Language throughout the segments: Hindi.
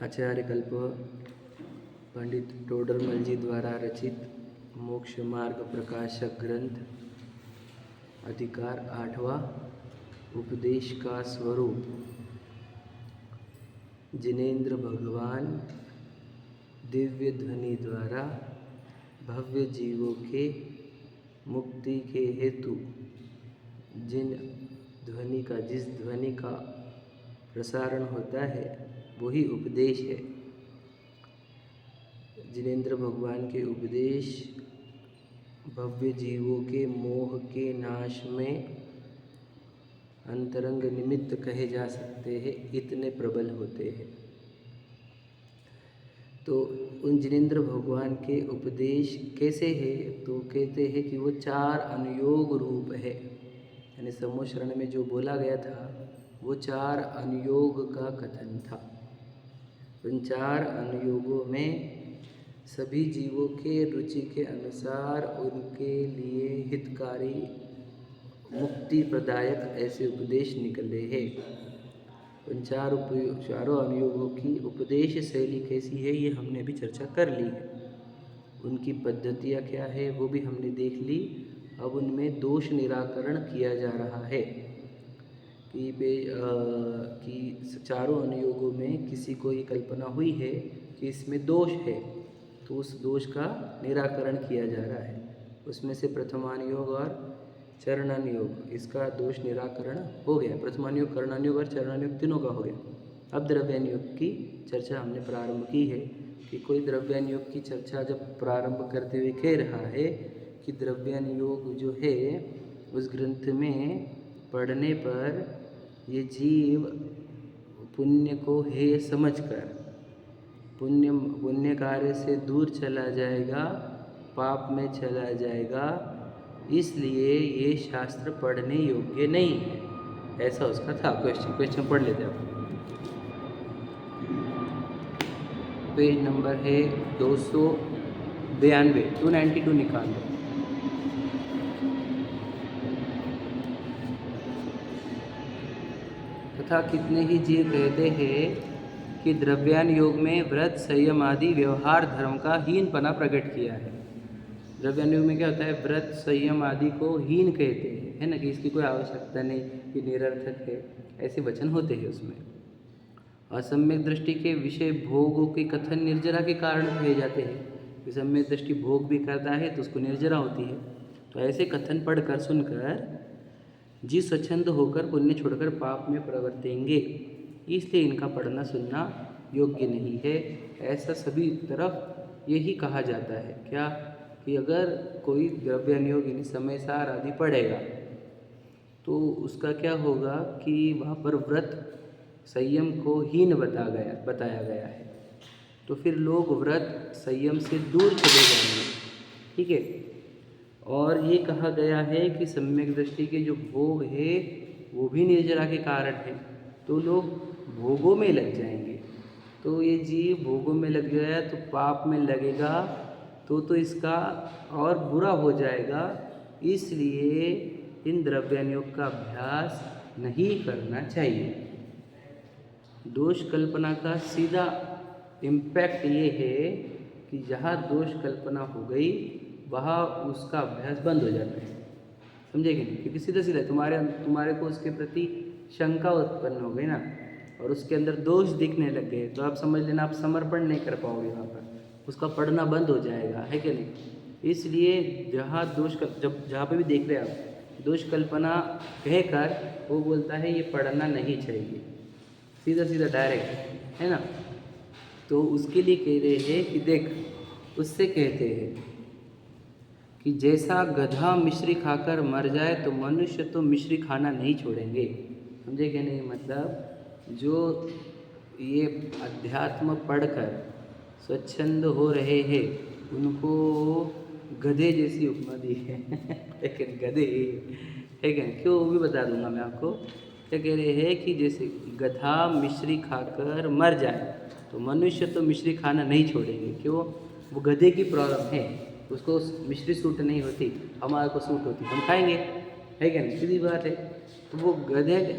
आचार्य कल्प पंडित टोडरमल जी द्वारा रचित मोक्ष मार्ग प्रकाशक ग्रंथ अधिकार 8वां उपदेश का स्वरूप। जिनेंद्र भगवान दिव्य ध्वनि द्वारा भव्य जीवों के मुक्ति के हेतु जिस ध्वनि का प्रसारण होता है वही उपदेश है। जिनेंद्र भगवान के उपदेश भव्य जीवों के मोह के नाश में अंतरंग निमित्त कहे जा सकते हैं, इतने प्रबल होते हैं। तो उन जिनेंद्र भगवान के उपदेश कैसे है, तो कहते हैं कि वो 4 अनुयोग रूप है। यानी समूह शरण में जो बोला गया था वो 4 अनुयोग का कथन था। उन 4 अनुयोगों में सभी जीवों के रुचि के अनुसार उनके लिए हितकारी मुक्ति प्रदायक ऐसे उपदेश निकले हैं। उन चारों अनुयोगों की उपदेश शैली कैसी है ये हमने अभी चर्चा कर ली है। उनकी पद्धतियाँ क्या है वो भी हमने देख ली। अब उनमें दोष निराकरण किया जा रहा है कि चारों अनुयोगों में किसी को ये कल्पना हुई है कि इसमें दोष है, तो उस दोष का निराकरण किया जा रहा है। उसमें से प्रथमानुयोग और चरणानुयोग, इसका दोष निराकरण हो गया। प्रथमानुयोग, करणानुयोग और चरणानुयोग तीनों का हो गया। अब द्रव्यानुयोग की चर्चा हमने प्रारंभ की है कि कोई द्रव्यानुयोग की चर्चा जब प्रारंभ करते हुए कह रहा है कि द्रव्यानुयोग जो है उस ग्रंथ में पढ़ने पर ये जीव पुण्य को हेय समझकर पुण्य कार्य से दूर चला जाएगा, पाप में चला जाएगा, इसलिए ये शास्त्र पढ़ने योग्य नहीं है। ऐसा उसका था क्वेश्चन पढ़ लेते हैं। पेज नंबर है 292, 292 निकाल दो। तथा कितने ही जीव कहते हैं कि द्रव्यान योग में व्रत संयम आदि व्यवहार धर्म का हीनपना प्रकट किया है। द्रव्यान योग में क्या होता है, व्रत संयम आदि को हीन कहते हैं, है ना, कि इसकी कोई आवश्यकता नहीं, कि निरर्थक है, ऐसे वचन होते हैं उसमें। असम्यक दृष्टि के विषय भोगों के कथन निर्जरा के कारण कहे जाते हैं। कि सम्यक दृष्टि भोग भी करता है तो उसको निर्जरा होती है। तो ऐसे कथन पढ़कर सुनकर जी स्वच्छंद होकर पुण्य छोड़कर पाप में प्रवर्तेंगे, इसलिए इनका पढ़ना सुनना योग्य नहीं है। ऐसा सभी तरफ यही कहा जाता है। क्या कि अगर कोई द्रव्यानुयोग यानी समय सार आदि पढ़ेगा तो उसका क्या होगा कि वहाँ पर व्रत संयम को हीन बताया गया है, तो फिर लोग व्रत संयम से दूर चले जाएंगे। ठीक है। और ये कहा गया है कि सम्यक दृष्टि के जो भोग है वो भी निर्जरा के कारण है, तो लोग भोगों में लग जाएंगे। तो ये जीव भोगों में लग गया तो पाप में लगेगा, तो इसका और बुरा हो जाएगा। इसलिए इन द्रव्यानुयोग का अभ्यास नहीं करना चाहिए। दोष कल्पना का सीधा इम्पैक्ट ये है कि जहाँ दोष कल्पना हो गई वहाँ उसका अभ्यास बंद हो जाता है। समझे कि नहीं? क्योंकि सीधा तुम्हारे को उसके प्रति शंका उत्पन्न हो गई ना, और उसके अंदर दोष दिखने लग गए, तो आप समझ लेना आप समर्पण नहीं कर पाओगे, वहाँ पर उसका पढ़ना बंद हो जाएगा, है कि नहीं। इसलिए जहाँ जहाँ पे भी देख रहे आप दोष कल्पना कहकर वो बोलता है ये पढ़ना नहीं चाहिए, सीधा डायरेक्ट, है ना। तो उसके लिए कह रहे हैं कि देख, उससे कहते हैं कि जैसा गधा मिश्री खाकर मर जाए तो मनुष्य तो मिश्री खाना नहीं छोड़ेंगे। समझे कि नहीं? मतलब जो ये अध्यात्म पढ़कर स्वच्छंद हो रहे हैं उनको गधे जैसी उपमा दी है। लेकिन गधे है क्या? क्यों, वो भी बता दूंगा मैं आपको। क्या कह रहे हैं कि जैसे गधा मिश्री खाकर मर जाए तो मनुष्य तो मिश्री खाना नहीं छोड़ेंगे। क्यों? वो गधे की प्रॉब्लम है, उसको मिश्री सूट नहीं होती, हमारे को सूट होती, हम खाएंगे, है क्या नहीं? सीधी बात है। तो वो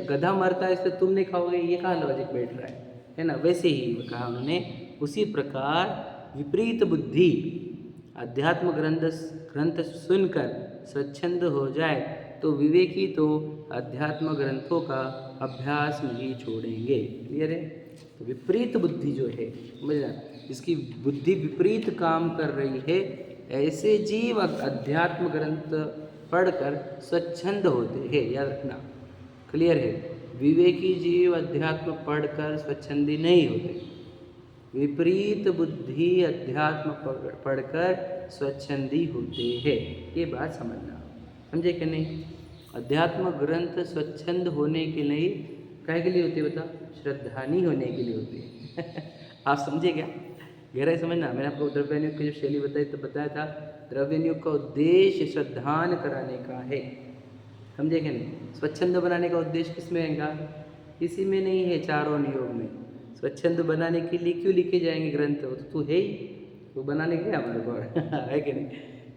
गधा मरता है इसलिए तुम नहीं खाओगे, ये कहाँ लॉजिक बैठ रहा है? है ना, वैसे ही कहा उन्होंने। उसी प्रकार विपरीत बुद्धि अध्यात्म ग्रंथ सुनकर स्वच्छंद हो जाए तो विवेकी तो अध्यात्म ग्रंथों का अभ्यास नहीं छोड़ेंगे। क्लियर है? तो विपरीत बुद्धि जो है, समझना, जिसकी बुद्धि विपरीत काम कर रही है, ऐसे जीव अध्यात्म ग्रंथ पढ़कर स्वच्छंद होते हैं। याद रखना, क्लियर है? विवेकी जीव अध्यात्म पढ़कर स्वच्छंदी नहीं होते। विपरीत बुद्धि अध्यात्म पढ़कर स्वच्छंदी होते हैं। ये बात समझना, समझे कि नहीं? अध्यात्म ग्रंथ स्वच्छंद होने के लिए काहे के लिए होते हैं बता? श्रद्धानी होने के लिए होते हैं। आप समझे क्या? गहराई समझना। मैंने आपको द्रव्यानुयोग की जो शैली बताई तो बताया था, द्रव्यानुयोग का उद्देश्य श्रद्धान कराने का है। समझे क्या नहीं? स्वच्छंद बनाने का उद्देश्य किस में रहेगा? किसी में नहीं है, चारों नियोग में। स्वच्छंद बनाने के लिए क्यों लिखे जाएंगे ग्रंथ? वो तो तू है ही, वो बनाने के हमारे को है कि नहीं?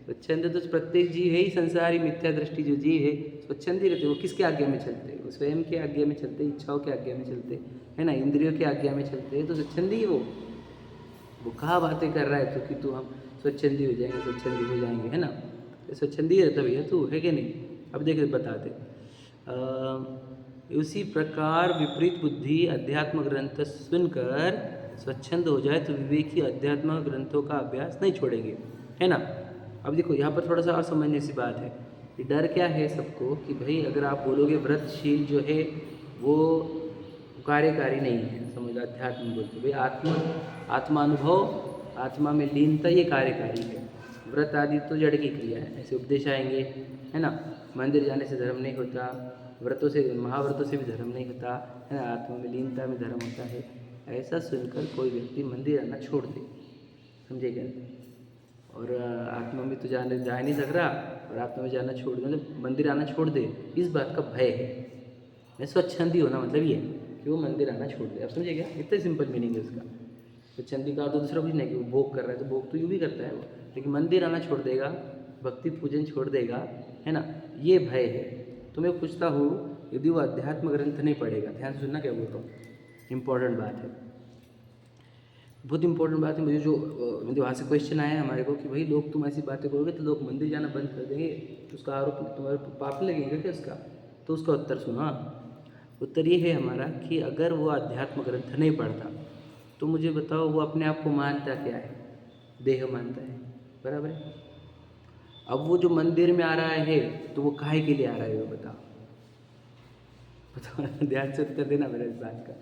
स्वच्छंद तो प्रत्येक जीव है ही, संसारी मिथ्या दृष्टि जो जीव है स्वच्छंद ही रहते। वो किसके आज्ञा में चलते हैं? वो स्वयं के आज्ञा में चलते, इच्छाओं के आज्ञा में चलते, है ना, इंद्रियों के आज्ञा में चलते हैं। तो स्वच्छंदी ही वो कहाँ बातें कर रहा है तो कि तू हम स्वच्छंदी हो जाएंगे, स्वच्छंदी हो जाएंगे, है ना? स्वच्छंदी रहता भैया तू, है कि नहीं? अब देख बताते, उसी प्रकार विपरीत बुद्धि अध्यात्म ग्रंथ सुनकर स्वच्छंद हो जाए तो विवेकी अध्यात्म ग्रंथों का अभ्यास नहीं छोड़ेंगे, है ना? अब देखो यहाँ पर थोड़ा सा और समझने सी बात है कि डर क्या है सबको कि भाई अगर आप बोलोगे व्रतशील जो है वो कार्यकारी नहीं है, समझ, अध्यात्म बोलते भाई आत्मानुभव, आत्मा में लीनता ये कार्यकारी है। व्रत आदि तो जड़ की क्रिया है, ऐसे उपदेश आएंगे, है ना? मंदिर जाने से धर्म नहीं होता, व्रतों से, महाव्रतों से भी धर्म नहीं होता, है ना? आत्मा में लीनता में धर्म होता है। ऐसा सुनकर कोई व्यक्ति मंदिर आना छोड़ दे, समझे क्या? और आत्मा में तो जा नहीं सक रहा और आत्मा में जाना छोड़ दे, मतलब मंदिर आना छोड़ दे, इस बात का भय है। मैं स्वच्छंदी होना मतलब ये कि वो मंदिर आना छोड़ दे। आप समझे क्या? इतना सिंपल मीनिंग है उसका। स्वच्छंदी का तो दूसरा कुछ नहीं कि वो भोग कर रहा है, तो भोग तो यूँ भी करता है वो, लेकिन मंदिर आना छोड़ देगा, भक्ति पूजन छोड़ देगा, है ना? ये भय है। तो मैं पूछता हूँ, यदि वो अध्यात्म ग्रंथ नहीं पढ़ेगा, ध्यान से सुनना क्या बोल रहा हूँ, इम्पोर्टेंट बात है, बहुत इंपॉर्टेंट बात है। मुझे जो मतलब वहाँ से क्वेश्चन आया है हमारे को कि भाई लोग तुम ऐसी बातें करोगे तो लोग मंदिर जाना बंद कर देंगे, तो उसका आरोप तुम्हारे पाप लगेगा क्या उसका? तो उसका उत्तर सुना। उत्तर ये है हमारा कि अगर वो अध्यात्म ग्रंथ नहीं पढ़ता तो मुझे बताओ वो अपने आप को मानता क्या है? देह मानता है, बराबर है? अब वो जो मंदिर में आ रहा है तो वो काहे के लिए आ रहा है वो बताओ, बताओ ध्यान से उत्तर देना मेरे इस बात का।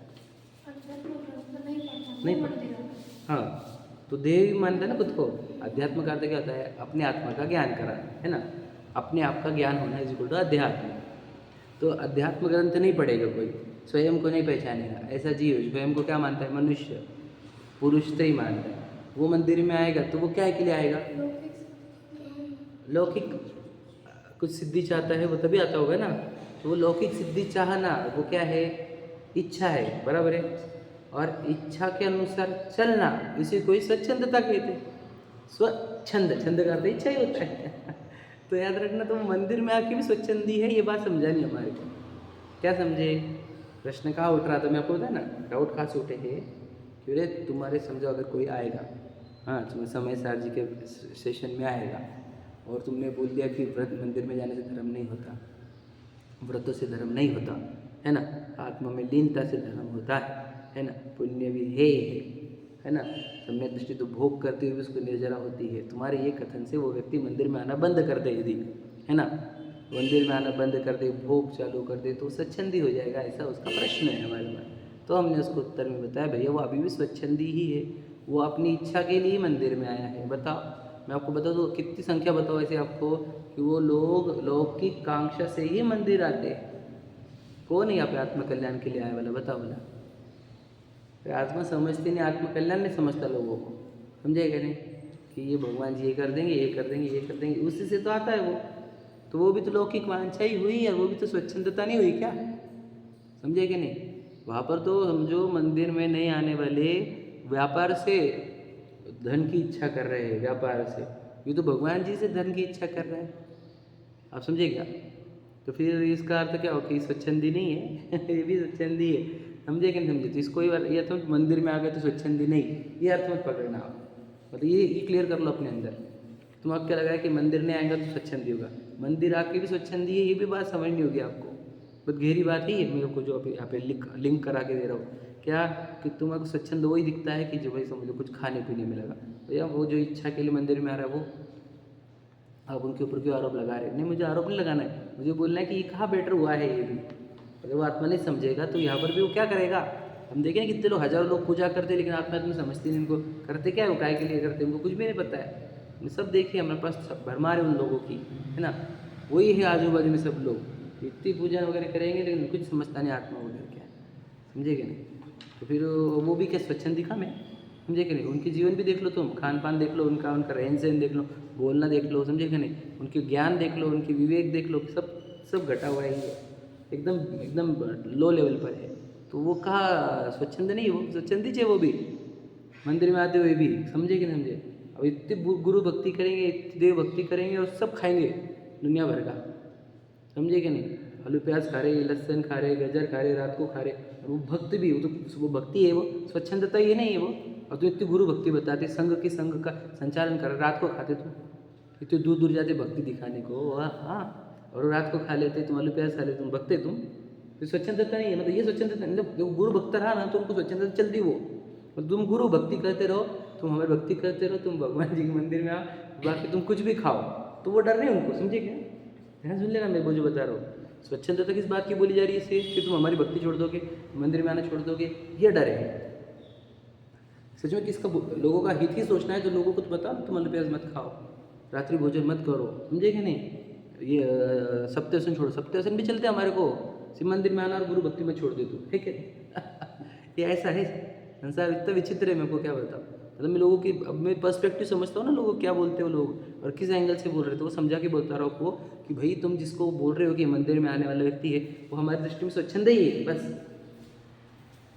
नहीं पढ़ता, हाँ, तो देह भी मानता है ना खुद को। अध्यात्म का अर्थ क्या होता है? अपने आत्मा का ज्ञान कराना, है ना? अपने आप का ज्ञान होना इज इक्वल टू अध्यात्म। तो अध्यात्म ग्रंथ नहीं पढ़ेगा कोई, स्वयं को नहीं पहचानेगा, ऐसा जीव स्वयं को क्या मानता है? मनुष्य, पुरुष तो ही मानता है। वो मंदिर में आएगा तो वो क्या के लिए आएगा? लौकिक कुछ सिद्धि चाहता है वो तभी आता होगा ना। तो वो लौकिक सिद्धि चाहना वो क्या है? इच्छा है, बराबर है? और इच्छा के अनुसार चलना, इसी को ही स्वच्छंदता कहते हैं। स्वच्छंद, छंद का अर्थ इच्छा ही होता है। तो याद रखना, तो मंदिर में आके भी स्वच्छंदी है, ये बात समझानी हमारे को। क्या समझे? प्रश्न कहाँ उठ रहा था मैं आपको बताया ना, डाउट कहाँ से उठे हैं? क्यों रे तुम्हारे समझो अगर कोई आएगा, हाँ, तुम्हें समय सार जी के सेशन में आएगा और तुमने बोल दिया कि व्रत मंदिर में जाने से धर्म नहीं होता, व्रतों से धर्म नहीं होता, है ना? आत्मा में लीनता से धर्म होता है ना? पुण्य भी है ना? सम्यक दृष्टि तो भोग करते हुए उसको निर्जरा होती है। तुम्हारे ये कथन से वो व्यक्ति मंदिर में आना बंद कर दे, यदि, है ना, मंदिर में आना बंद कर दे, भोग चालू कर दे, तो स्वच्छंदी हो जाएगा, ऐसा उसका प्रश्न है हमारे पास। तो हमने उसको उत्तर में बताया भैया वो अभी भी स्वच्छंदी ही है, वो अपनी इच्छा के लिए मंदिर में आया है। बताओ, मैं आपको बता दूँ कितनी संख्या बताओ ऐसे आपको कि वो लोग लौकिक कांक्षा से ही मंदिर आते हैं। कौन है यहाँ पे आत्मकल्याण के लिए आया वाला? बताओ बोला। आत्मा समझती नहीं, आत्मकल्याण नहीं समझता लोगों को, समझेगा नहीं कि ये भगवान जी ये कर देंगे, ये कर देंगे, ये कर देंगे, उसी से तो आता है वो। तो वो भी तो लौकिक वांछा ही हुई, और वो भी तो स्वच्छंदता नहीं हुई क्या? समझे कि नहीं? वहाँ पर तो समझो मंदिर में नहीं आने वाले व्यापार से धन की इच्छा कर रहे हैं, व्यापार से। ये तो भगवान जी से धन की इच्छा कर रहे हैं। आप समझे क्या? तो फिर इसका अर्थ क्या हो कि स्वच्छंदी नहीं है? ये भी स्वच्छंदी है। समझे कि नहीं समझे? तो इसको ये तो मंदिर में आ गए तो स्वच्छंदी नहीं, ये अर्थ मत पकड़ना आप। मतलब ये क्लियर कर लो अपने अंदर। तुम्हें क्या लगा है कि मंदिर नहीं आएगा तो स्वच्छंदी होगा, मंदिर आके भी स्वच्छंदी है, ये भी बात समझनी होगी आपको। बहुत गहरी बात ही है मेरे को जो अभी यहाँ पे लिंक करा के दे रहा हूँ। क्या कि तुम्हें स्वच्छंद वही दिखता है कि जो भाई समझो कुछ खाने पीने में लगा, भैया वो जो इच्छा के लिए मंदिर में आ रहा है वो आप उनके ऊपर क्यों आरोप लगा रहे हैं? नहीं, मुझे आरोप नहीं लगाना है, मुझे बोलना है कि ये कहाँ बेटर हुआ है। ये भी अगर वो आत्मा नहीं समझेगा तो यहाँ पर भी वो क्या करेगा? हम देखें ना कितने लोग, हज़ारों लोग पूजा करते हैं, लेकिन आत्मा तुम समझती नहीं इनको करते क्या है, वो काय के लिए करते हैं उनको कुछ भी नहीं पता है। सब देखिए हमारे पास भरमार है उन लोगों की, है ना। वही है आजू बाजू में सब लोग इतनी पूजा वगैरह करेंगे लेकिन कुछ समझता नहीं आत्मा वगैरह क्या है, समझे कि नहीं। तो फिर वो भी क्या स्वच्छंद दिखा में, समझे कि नहीं। उनकी जीवन भी देख लो, तुम खान पान देख लो, उनका रहन सहन देख लो, बोलना देख लो, समझे कि नहीं। उनके ज्ञान देख लो, उनकी विवेक देख लो, सब घटा हुआ है, एकदम एकदम लो लेवल पर है। तो वो कहा स्वच्छंद नहीं, वो स्वच्छंदी है वो भी मंदिर में आते हुए भी, समझे कि नहीं समझे। अब इतनी गुरु भक्ति करेंगे, इतनी देव भक्ति करेंगे और सब खाएंगे दुनिया भर का, समझे कि नहीं। आलू प्याज खा रहे, लहसुन खा रहे, गाजर खा रहे, रात को खा रहे, और वो भक्त भी, वो भक्ति है, वो स्वच्छंदता ये नहीं है वो। और तो इतनी गुरु भक्ति बताते, संघ का संचालन कर, रात को खाते तुम, इतने दूर दूर जाते भक्ति दिखाने को, हाँ। और रात को खा लेते तुम, आलू प्याज खा लेते तुम, भक्ते तुम, तो स्वच्छंदता नहीं है। मतलब ये स्वच्छंदता, मतलब जो गुरु भक्त रहा ना तो उनको स्वच्छंदता चलती वो। और तुम गुरु भक्ति करते रहो, तुम हमारी भक्ति करते रहो, तुम भगवान जी के मंदिर में आओ, बाकी तुम कुछ भी खाओ, तो वो डर रहे हैं उनको, समझे क्या। ध्यान सुन लेना मैं वो जो बता रहा हूँ। स्वच्छंदता किस बात की बोली जा रही है इससे, कि तुम हमारी भक्ति छोड़ दोगे, मंदिर में आना छोड़ दोगे, ये डर है। सच में किसका लोगों का हित ही सोचना है, तो लोगों को तो बताओ तुम आलू प्याज मत खाओ, रात्रि भोजन मत करो, समझे कि नहीं। ये सप्तासन छोड़ो, सप्तासन भी चलते हमारे को, शिव मंदिर में आना और गुरु भक्ति में छोड़ दे तू, ठीक है। ये ऐसा है संसार, इतना विचित्र है, मेरे को क्या बताऊँ। मतलब मैं लोगों की, अब मैं पर्सपेक्टिव समझता हूँ ना, लोग क्या बोलते हो लोग और किस एंगल से बोल रहे थे, वो समझा के बोलता रहा आपको कि भाई तुम जिसको बोल रहे हो कि मंदिर में आने वाला व्यक्ति है, वो हमारी दृष्टि में स्वच्छंद ही है बस।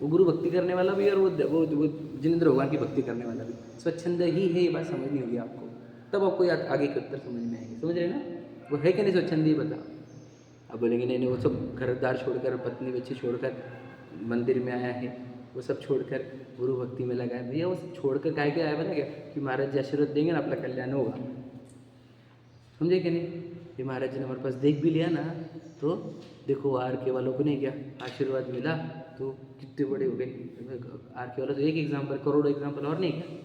वो गुरु भक्ति करने वाला भी और वो जिनेंद्र भगवान की भक्ति करने वाला भी स्वच्छंद ही है, ये बात समझनी होगी आपको, तब आपको याद आगे के उत्तर समझ में आएगी, समझ रहे ना। वो है कि नहीं स्वच्छंद, ही बता। अब बोलेंगे नहीं वो सब घरदार छोड़कर, पत्नी बच्चे छोड़कर मंदिर में आया है, वो सब छोड़कर गुरु भक्ति में लगा है। भैया वो सब छोड़कर काय के आया, बता क्या कि महाराज जी आशीर्वाद देंगे ना, अपना कल्याण होगा, समझे कि नहीं। ये महाराज जी ने हमारे पास देख भी लिया ना, तो देखो आर के वालों को नहीं क्या आशीर्वाद मिला, तो कितने बड़े हो गए। आर के वाला तो एक एग्जाम्पल, करोड़ों एग्जाम्पल और नहीं क्या,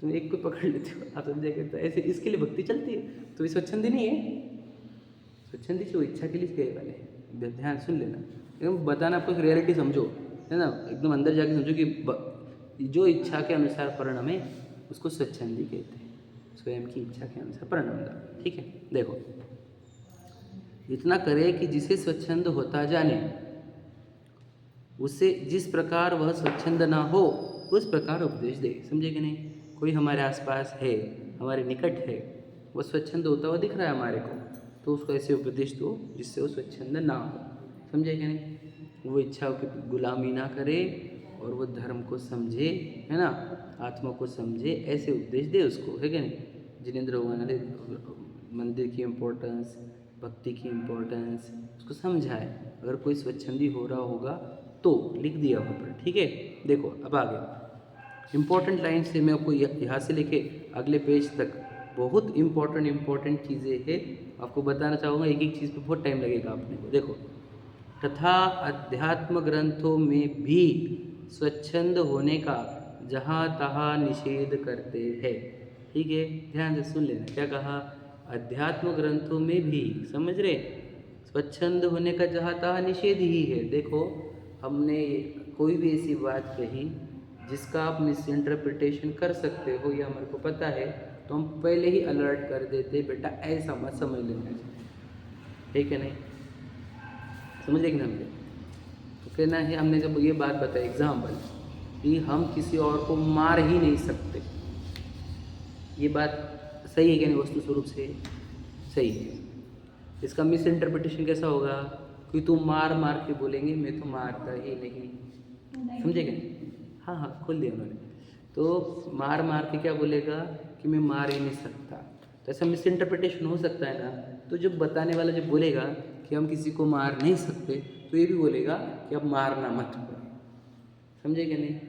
तुम एक को पकड़ लेते हो, आप समझे। तो ऐसे इसके लिए भक्ति चलती है, तो ये स्वच्छंदी नहीं है। स्वच्छंदी से वो इच्छा के लिए गए वाले हैं, ध्यान सुन लेना, एकदम बताना आपको, रियलिटी समझो, है ना, एकदम अंदर जाके समझो कि जो इच्छा के अनुसार परिणाम है उसको स्वच्छंदी कहते हैं, स्वयं की इच्छा के अनुसार परिणाम दा, ठीक है। देखो, इतना करे कि जिसे स्वच्छंद होता जाने, उससे जिस प्रकार वह स्वच्छंद ना हो उस प्रकार उपदेश दे, समझे कि नहीं। कोई हमारे आसपास है, हमारे निकट है, वह स्वच्छंद होता हुआ दिख रहा है हमारे को, तो उसको ऐसे उपदेश दो जिससे वो स्वच्छंद ना हो, समझे कि नहीं। वो इच्छाओं की गुलामी ना करे और वो धर्म को समझे, है ना, आत्मा को समझे, ऐसे उपदेश दे उसको, है कि नहीं। जिनेंद्र भगवान ने मंदिर की इम्पोर्टेंस, भक्ति की इम्पोर्टेंस उसको समझाए। अगर कोई स्वच्छंदी हो रहा होगा तो लिख दिया वहाँ पर, ठीक है। देखो अब आगे इम्पोर्टेंट लाइन से मैं आपको यहाँ से लेके अगले पेज तक बहुत इम्पोर्टेंट चीज़ें हैं, आपको बताना चाहूँगा। एक एक चीज़ पे बहुत टाइम लगेगा अपने को। देखो, तथा अध्यात्म ग्रंथों में भी स्वच्छंद होने का जहाँ तहाँ निषेध करते हैं, ठीक है। ध्यान से सुन लेना, क्या कहा, अध्यात्म ग्रंथों में भी, समझ रहे, स्वच्छंद होने का जहाँ तहाँ निषेध ही है। देखो, हमने कोई भी ऐसी बात कही जिसका आप मिस इंटरप्रिटेशन कर सकते हो, या हमारे को पता है, तो हम पहले ही अलर्ट कर देते, बेटा ऐसा मत समझ लेना, ठीक है नहीं, समझ लेंगे हमने। तो कहना है, हमने जब ये बात बताई एग्जाम्पल कि हम किसी और को मार ही नहीं सकते, ये बात सही है कि नहीं, वस्तु स्वरूप से सही है। इसका मिस इंटरप्रिटेशन कैसा होगा कि तुम मार के बोलेंगे, मैं तो मारता ही नहीं, समझेगा। हाँ खोल दिया उन्होंने, तो मार के क्या बोलेगा कि मैं मार ही नहीं सकता, तो ऐसा मिस इंटरप्रिटेशन हो सकता है ना। तो जब बताने वाला जब बोलेगा कि हम किसी को मार नहीं सकते, तो ये भी बोलेगा कि अब मारना मत करो, समझे कि नहीं?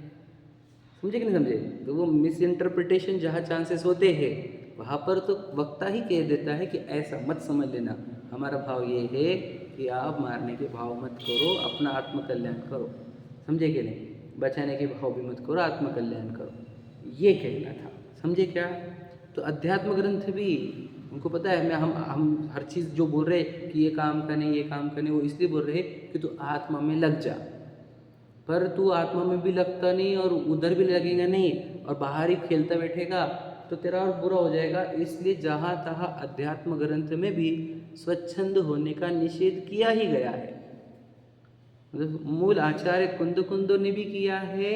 समझे कि नहीं समझे? तो वो मिस इंटरप्रिटेशन जहाँ चांसेस होते हैं वहाँ पर तो वक्ता ही कह देता है कि ऐसा मत समझ लेना, हमारा भाव ये है कि आप मारने के भाव मत करो, अपना आत्मकल्याण करो। समझे कि नहीं? बचाने के भाव भी मत करो, आत्मकल्याण करो, ये कहना था। समझे क्या? तो अध्यात्म ग्रंथ भी उनको पता है, मैं हम हर चीज़ जो बोल रहे कि ये काम करने ये काम करने, वो इसलिए बोल रहे कि तू आत्मा में लग जा। पर तू आत्मा में भी लगता नहीं और उधर भी लगेगा नहीं और बाहर ही खेलता बैठेगा तो तेरा और बुरा हो जाएगा। इसलिए जहाँ तहाँ अध्यात्म ग्रंथ में भी स्वच्छंद होने का निषेध किया ही गया है। मतलब मूल आचार्य कुंद ने भी किया है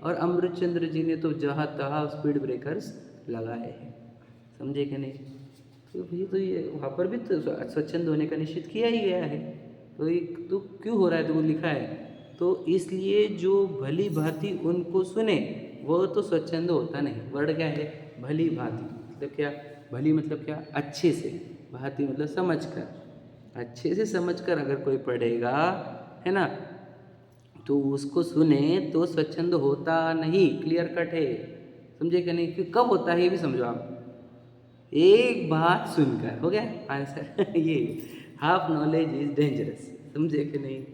और अमृतचंद्र जी ने तो जहाँ तहाँ स्पीड ब्रेकर्स लगाए हैं। समझे कि नहीं? तो भैया तो ये वहाँ पर भी तो स्वच्छंद होने का निषेध किया ही गया है। तो ये तो क्यों हो रहा है? तो वो लिखा है तो इसलिए जो भली भांति उनको सुने वो तो स्वच्छंद होता नहीं। वर्ड क्या है? भली भांति मतलब क्या? भली मतलब क्या? अच्छे से, भांति मतलब समझ कर, अच्छे से समझ कर अगर कोई पढ़ेगा है ना तो उसको सुने तो स्वच्छंद होता नहीं। क्लियर कट है। समझे कि नहीं? कि कब होता है ये भी समझो आप। एक बात सुनकर हो गया आंसर ये हाफ नॉलेज इज डेंजरस। समझे कि नहीं?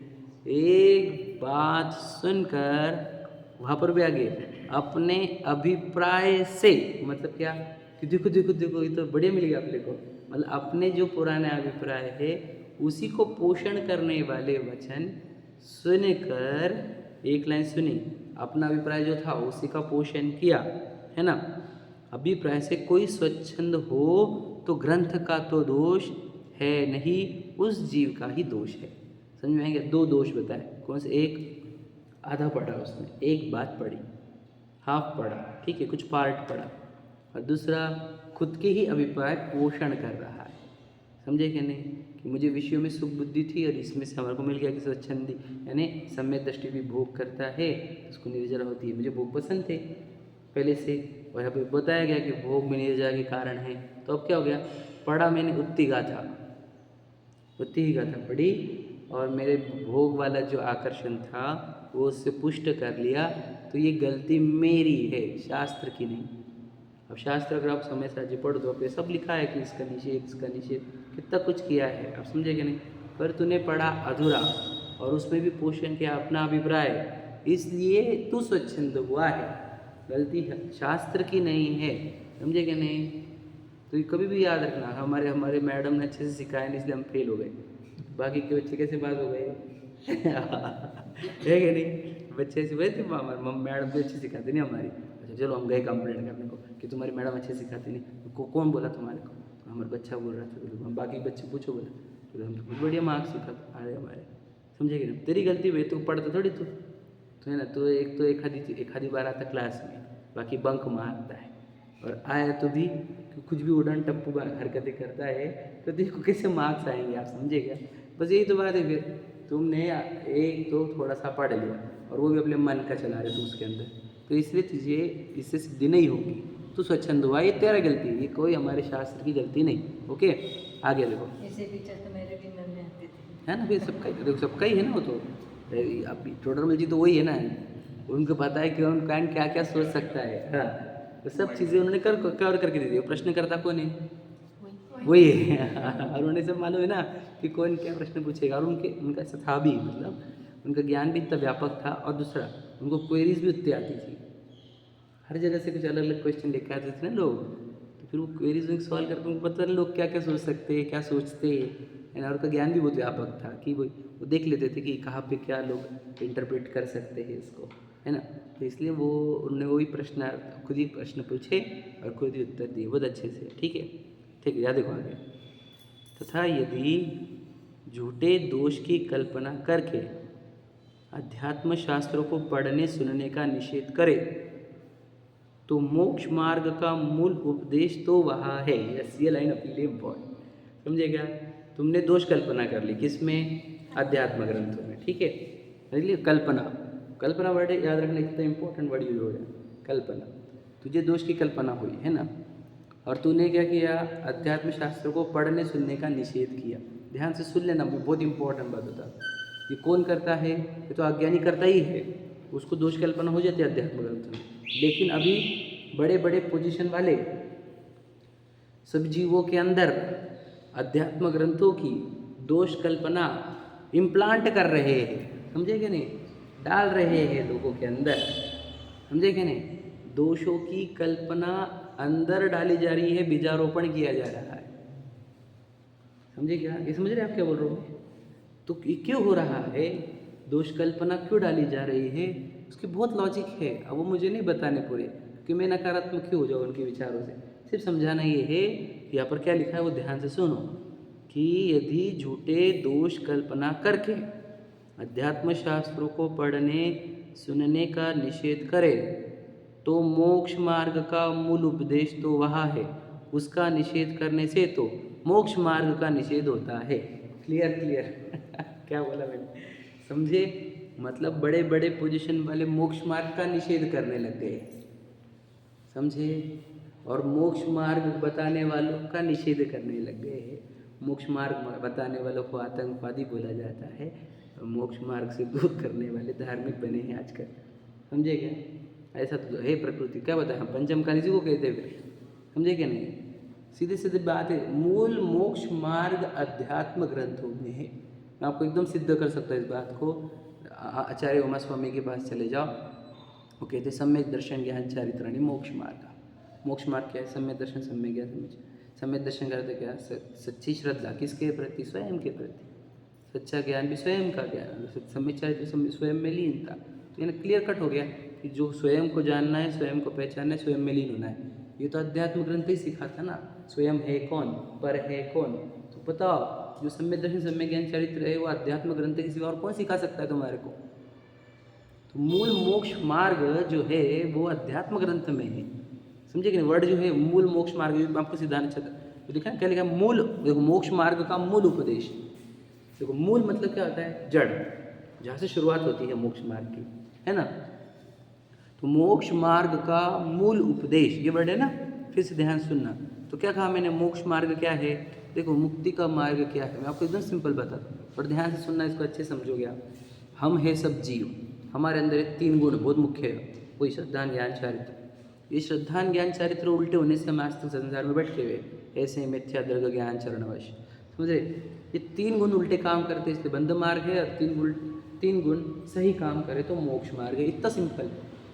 एक बात सुनकर वहाँ पर भी आगे अपने अभिप्राय से मतलब क्या कि देखो देखो देखो ये तो बढ़िया मिल गया अपने को। मतलब अपने जो पुराने अभिप्राय है उसी को पोषण करने वाले वचन सुनकर, एक लाइन सुनी, अपना अभिप्राय जो था उसी का पोषण किया, है ना। अभिप्राय से कोई स्वच्छंद हो तो ग्रंथ का तो दोष है नहीं, उस जीव का ही दोष है। समझ में आएंगे? दो दोष बताए। कौन से? एक आधा पढ़ा उसने, एक बात पढ़ी, हाफ पढ़ा, ठीक है, कुछ पार्ट पढ़ा, और दूसरा खुद के ही अभिप्राय पोषण कर रहा है। समझे कि नहीं? कि मुझे विषयों में सुख बुद्धि थी और इसमें से हमारे को मिल गया कि स्वच्छंदी यानी सम्यक दृष्टि भी भोग करता है, उसको निर्जरा होती है। मुझे भोग पसंद थे पहले से और यहाँ पे बताया गया कि भोग में निर्जरा के कारण है। तो अब क्या हो गया? पढ़ा मैंने उत्ती गाथा पढ़ी और मेरे भोग वाला जो आकर्षण था वो उससे पुष्ट कर लिया। तो ये गलती मेरी है, शास्त्र की नहीं। अब शास्त्र अगर आप समय से पढ़ दो पे सब लिखा है कि इसका निषेध कितना कुछ किया है। आप समझे कि नहीं? पर तूने पढ़ा अधूरा और उसमें भी पोषण किया अपना अभिप्राय, इसलिए तू स्वच्छंद हुआ है। गलती है शास्त्र की नहीं है। समझे कि नहीं? तो ये कभी भी याद रखना, हमारे मैडम ने अच्छे से सिखाया नहीं इसलिए हम फेल हो गए। बाकी के बच्चे कैसे पास हो गए? है कि नहीं? बच्चे ऐसे वैसे मैडम भी अच्छी सिखाती नहीं हमारी। अच्छा चलो हम गए कंप्लेंट करने को कि तुम्हारी मैडम अच्छे सिखाती नहीं। कौन बोला तुम्हारे को? तो हमारा बच्चा बोल रहा था। तो हम बाकी बच्चे पूछो बोला तो हम तो कुछ बढ़िया मार्क्स सिखा अरे हमारे। समझे कि नहीं? तेरी गलती भाई, तू पढ़ता थोड़ी तू तो है ना। तो एक आधी बार आता क्लास में, बाकी बंक मारता है और आया तो भी कुछ भी उड़न टप्पू हरकतें करता है तो देखो कैसे मार्क्स आएंगे। आप समझे क्या? बस यही तो बात है। फिर तुमने एक तो थोड़ा सा पढ़ लिया और वो भी अपने मन का चला रहे थे उसके अंदर, तो इसलिए तुझे इससे सिद्धि नहीं होगी। तो स्वच्छंद हुआ, ये तेरा गलती है, ये कोई हमारे शास्त्र की गलती नहीं। ओके आगे देखो। ऐसे टीचर तो मेरे भी मन में आते थे, है ना। फिर सबका देखो, सबका ही है ना वो तो। अब टोडरमल जी तो वही है ना, उनको पता है कि उनका क्या क्या सोच सकता है। हाँ तो सब चीज़ें उन्होंने कवर करके दे दी। प्रश्न करता कौन है? वही है। और उन्हें सब मालूम है ना कि कौन क्या प्रश्न पूछेगा। और उनका ऐसा था भी, मतलब उनका ज्ञान भी इतना व्यापक था। और दूसरा उनको क्वेरीज भी उतनी आती थी, हर जगह से कुछ अलग अलग क्वेश्चन लेके आते थे ना लोग। तो फिर वो क्वेरीज उनको सॉल्व करके उनको पता लोग क्या क्या सोच सकते हैं, क्या सोचते हैं। और उनका ज्ञान भी बहुत व्यापक था कि वो देख लेते थे कि कहाँ पे क्या लोग इंटरप्रेट कर सकते हैं इसको, है ना। तो इसलिए वो उन्होंने वही प्रश्न खुद ही प्रश्न पूछे और खुद ही उत्तर दिए बहुत अच्छे से। ठीक है याद देखो आगे। तथा यदि झूठे दोष की कल्पना करके अध्यात्म शास्त्रों को पढ़ने सुनने का निषेध करे तो मोक्ष मार्ग का मूल उपदेश तो वहाँ है। यस, ये लाइन अपने लिए इम्पोर्टेंट। समझे क्या? तुमने दोष कल्पना कर ली, किसमें? अध्यात्म ग्रंथों में। ठीक है, इसलिए कल्पना वर्ड याद रखना, कितना इंपॉर्टेंट वर्ड यूज हो रहा है। कल्पना, तुझे दोष की कल्पना हुई है ना, और तूने क्या किया? अध्यात्म शास्त्रों को पढ़ने सुनने का निषेध किया। ध्यान से सुन लेना, बहुत इंपॉर्टेंट बात होता है। ये कौन करता है? ये तो अज्ञानी करता ही है। उसको दोष कल्पना हो जाती है अध्यात्म ग्रंथ में। लेकिन अभी बड़े बड़े पोजीशन वाले सब जीवों के अंदर अध्यात्म ग्रंथों की दोष कल्पना इम्प्लांट कर रहे हैं, समझे कि नहीं, डाल रहे हैं लोगों के अंदर, समझे कि नहीं, दोषों की कल्पना अंदर डाली जा रही है, बीजारोपण किया जा रहा है, समझे क्या, ये समझ रहे आप क्या बोल रहे हो। तो ये क्यों हो रहा है, दोष कल्पना क्यों डाली जा रही है, उसकी बहुत लॉजिक है। अब वो मुझे नहीं बताने पूरे कि मैं नकारात्मक क्यों हो जाऊँ उनके विचारों से, सिर्फ समझाना ये है। यहाँ पर क्या लिखा है वो ध्यान से सुनो कि यदि झूठे दोष कल्पना करके अध्यात्म शास्त्रों को पढ़ने सुनने का निषेध करे तो मोक्ष मार्ग का मूल उपदेश तो वहाँ है, उसका निषेध करने से तो मोक्ष मार्ग का निषेध होता है। क्लियर क्लियर क्या बोला मैंने, समझे, मतलब बड़े बड़े पोजीशन वाले मोक्ष मार्ग का निषेध करने लग गए, समझे, और मोक्ष मार्ग बताने वालों का निषेध करने लग गए हैं। मोक्ष मार्ग बताने वालों को आतंकवादी बोला जाता है, और मोक्ष मार्ग से दूर करने वाले धार्मिक बने हैं आजकल, समझे क्या, ऐसा तो है प्रकृति। क्या बताए हम पंचमकाल इसी को कहते हैं, समझे क्या नहीं, सीधे सीधे बात है। मूल मोक्ष मार्ग अध्यात्म ग्रंथों में है, मैं आपको एकदम सिद्ध कर सकता हूँ इस बात को। आचार्य उमा स्वामी के पास चले जाओ, वो कहते सम्यक दर्शन ज्ञान चारित्राणि मोक्ष मार्ग। मोक्ष मार्ग क्या है, सम्यक दर्शन, सम्यक ज्ञान, सम्यक दर्शन करते क्या, सच्ची श्रद्धा किसके प्रति, स्वयं के प्रति, सच्चा ज्ञान भी स्वयं का ज्ञान, सम्यक चारित्र स्वयं में लीनता। तो यानी क्लियर कट हो गया कि जो स्वयं को जानना है, स्वयं को पहचानना है, स्वयं में लीन होना है। ये तो अध्यात्म ग्रंथ ही सिखाता ना, स्वयं है कौन, पर है कौन। तो बताओ जो सम्यक दर्शन सम्यक ज्ञान चरित्र है वो अध्यात्म ग्रंथ के सिवा और कौन सिखा सकता है तुम्हारे को। तो मूल मोक्ष मार्ग जो है वो अध्यात्म ग्रंथ में है, समझे कि नहीं। वर्ड जो है मूल मोक्ष मार्ग, आपको सिद्धांत अच्छा तो देखा क्या लिखा, मूल, देखो मोक्ष मार्ग का मूल उपदेश। देखो मूल मतलब क्या होता है, जड़, जहाँ से शुरुआत होती है मोक्ष मार्ग की, है ना। तो मोक्ष मार्ग का मूल उपदेश, ये वर्ड है ना, फिर से ध्यान सुनना। तो क्या कहा मैंने, मोक्ष मार्ग क्या है, देखो मुक्ति का मार्ग क्या है, मैं आपको एकदम सिंपल बताता हूँ और ध्यान से सुनना, इसको अच्छे समझोगे आप। हम है सब जीव, हमारे अंदर 3 गुण बहुत मुख्य है, वही श्रद्धा ज्ञान चारित्र। ये श्रद्धा ज्ञान चारित्र उल्टे होने से हम आज तक संसार में बैठे हुए ऐसे मिथ्या दर्ग ज्ञान चरणवश, समझ रहे। ये 3 गुण उल्टे काम करते इसलिए बंध मार्ग है, और 3 गुण सही काम करे तो मोक्ष मार्ग है, इतना सिंपल।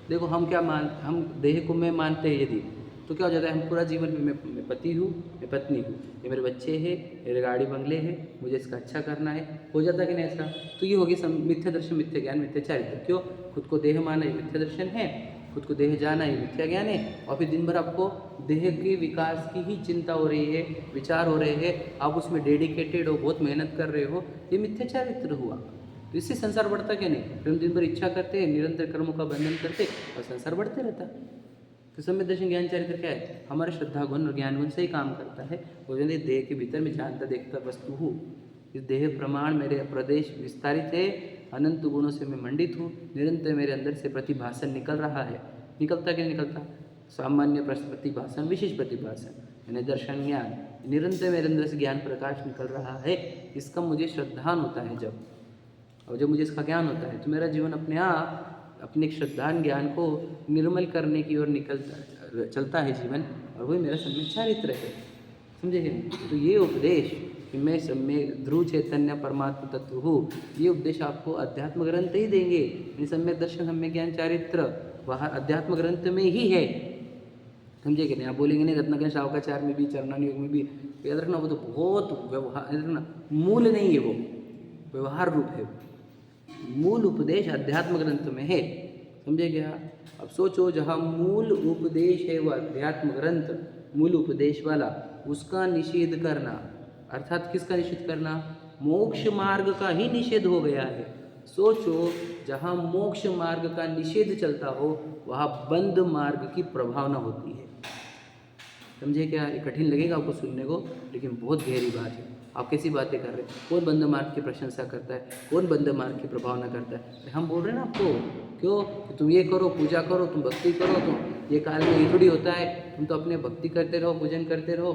देखो हम क्या हम देह को मैं मानते हैं यदि, तो क्या हो जाता है, हम पूरा जीवन में मैं पति हूँ, मैं पत्नी हूँ, ये मेरे बच्चे हैं, मेरे गाड़ी बंगले हैं, मुझे इसका अच्छा करना है, हो जाता कि नहीं ऐसा। तो ये होगी मिथ्या दर्शन, मिथ्या ज्ञान, मिथ्या चारित्र। क्यों, खुद को देह माना ये मिथ्या दर्शन है, खुद को देह जाना ये मिथ्या ज्ञान है, और फिर दिन भर आपको देह के विकास की ही चिंता हो रही है, विचार हो रहे हैं, आप उसमें डेडिकेटेड हो, बहुत मेहनत कर रहे हो, ये मिथ्या चारित्र हुआ। तो इससे संसार बढ़ता क्या नहीं, फिर हम दिन भर इच्छा करते हैं, निरंतर कर्मों का बंधन करते और संसार बढ़ते रहता। तो सम्यक दर्शन ज्ञान चारित्र क्या है, हमारे श्रद्धा गुण और ज्ञान गुण से ही काम करता है। वो जो देह के भीतर में जानता देखता वस्तु हूँ, इस देह प्रमाण मेरे प्रदेश विस्तारित है, अनंत गुणों से मैं मंडित हूँ, निरंतर मेरे अंदर से प्रतिभासन निकल रहा है, निकलता क्या निकलता, सामान्य प्रतिभासन, विशेष प्रतिभासन, यानी दर्शन ज्ञान, निरंतर मेरे अंदर से ज्ञान प्रकाश निकल रहा है। इसका मुझे श्रद्धान होता है जब, और जब मुझे इसका ज्ञान होता है तो मेरा जीवन अपने आप अपने श्रद्धान ज्ञान को निर्मल करने की ओर चलता है जीवन, और वही मेरा सम्यक चारित्र है, समझे। तो ये उपदेश कि मैं सम्यक ध्रुव चैतन्य परमात्मा तत्व हूँ, ये उपदेश आपको अध्यात्म ग्रंथ ही देंगे। सम्यक दर्शन सम्यक ज्ञान चारित्र वह अध्यात्म ग्रंथ में ही है, समझे कि नहीं। आप बोलेंगे नहीं रत्नाकर शावकाचार में भी, चरणान योग में भी, याद रखना वो तो बहुत व्यवहार, याद रखना मूल नहीं है, वो व्यवहार रूप है। मूल उपदेश अध्यात्म ग्रंथ में है, समझे क्या। अब सोचो जहाँ मूल उपदेश है वो अध्यात्म ग्रंथ, मूल उपदेश वाला, उसका निषेध करना, अर्थात किसका निषेध करना, मोक्ष मार्ग का ही निषेध हो गया है। सोचो जहाँ मोक्ष मार्ग का निषेध चलता हो वहाँ बंद मार्ग की प्रभावना होती है, समझे क्या। ये कठिन लगेगा आपको सुनने को, लेकिन बहुत गहरी बात है। आप कैसी बातें कर रहे हैं, कौन बंद मार्ग की प्रशंसा करता है, कौन बंद मार्ग की प्रभावना करता है। हम बोल रहे हैं ना आपको, क्यों कि तुम ये करो, पूजा करो, तुम भक्ति करो, तुम ये काल में ये थोड़ी होता है, तुम तो अपने भक्ति करते रहो, पूजन करते रहो,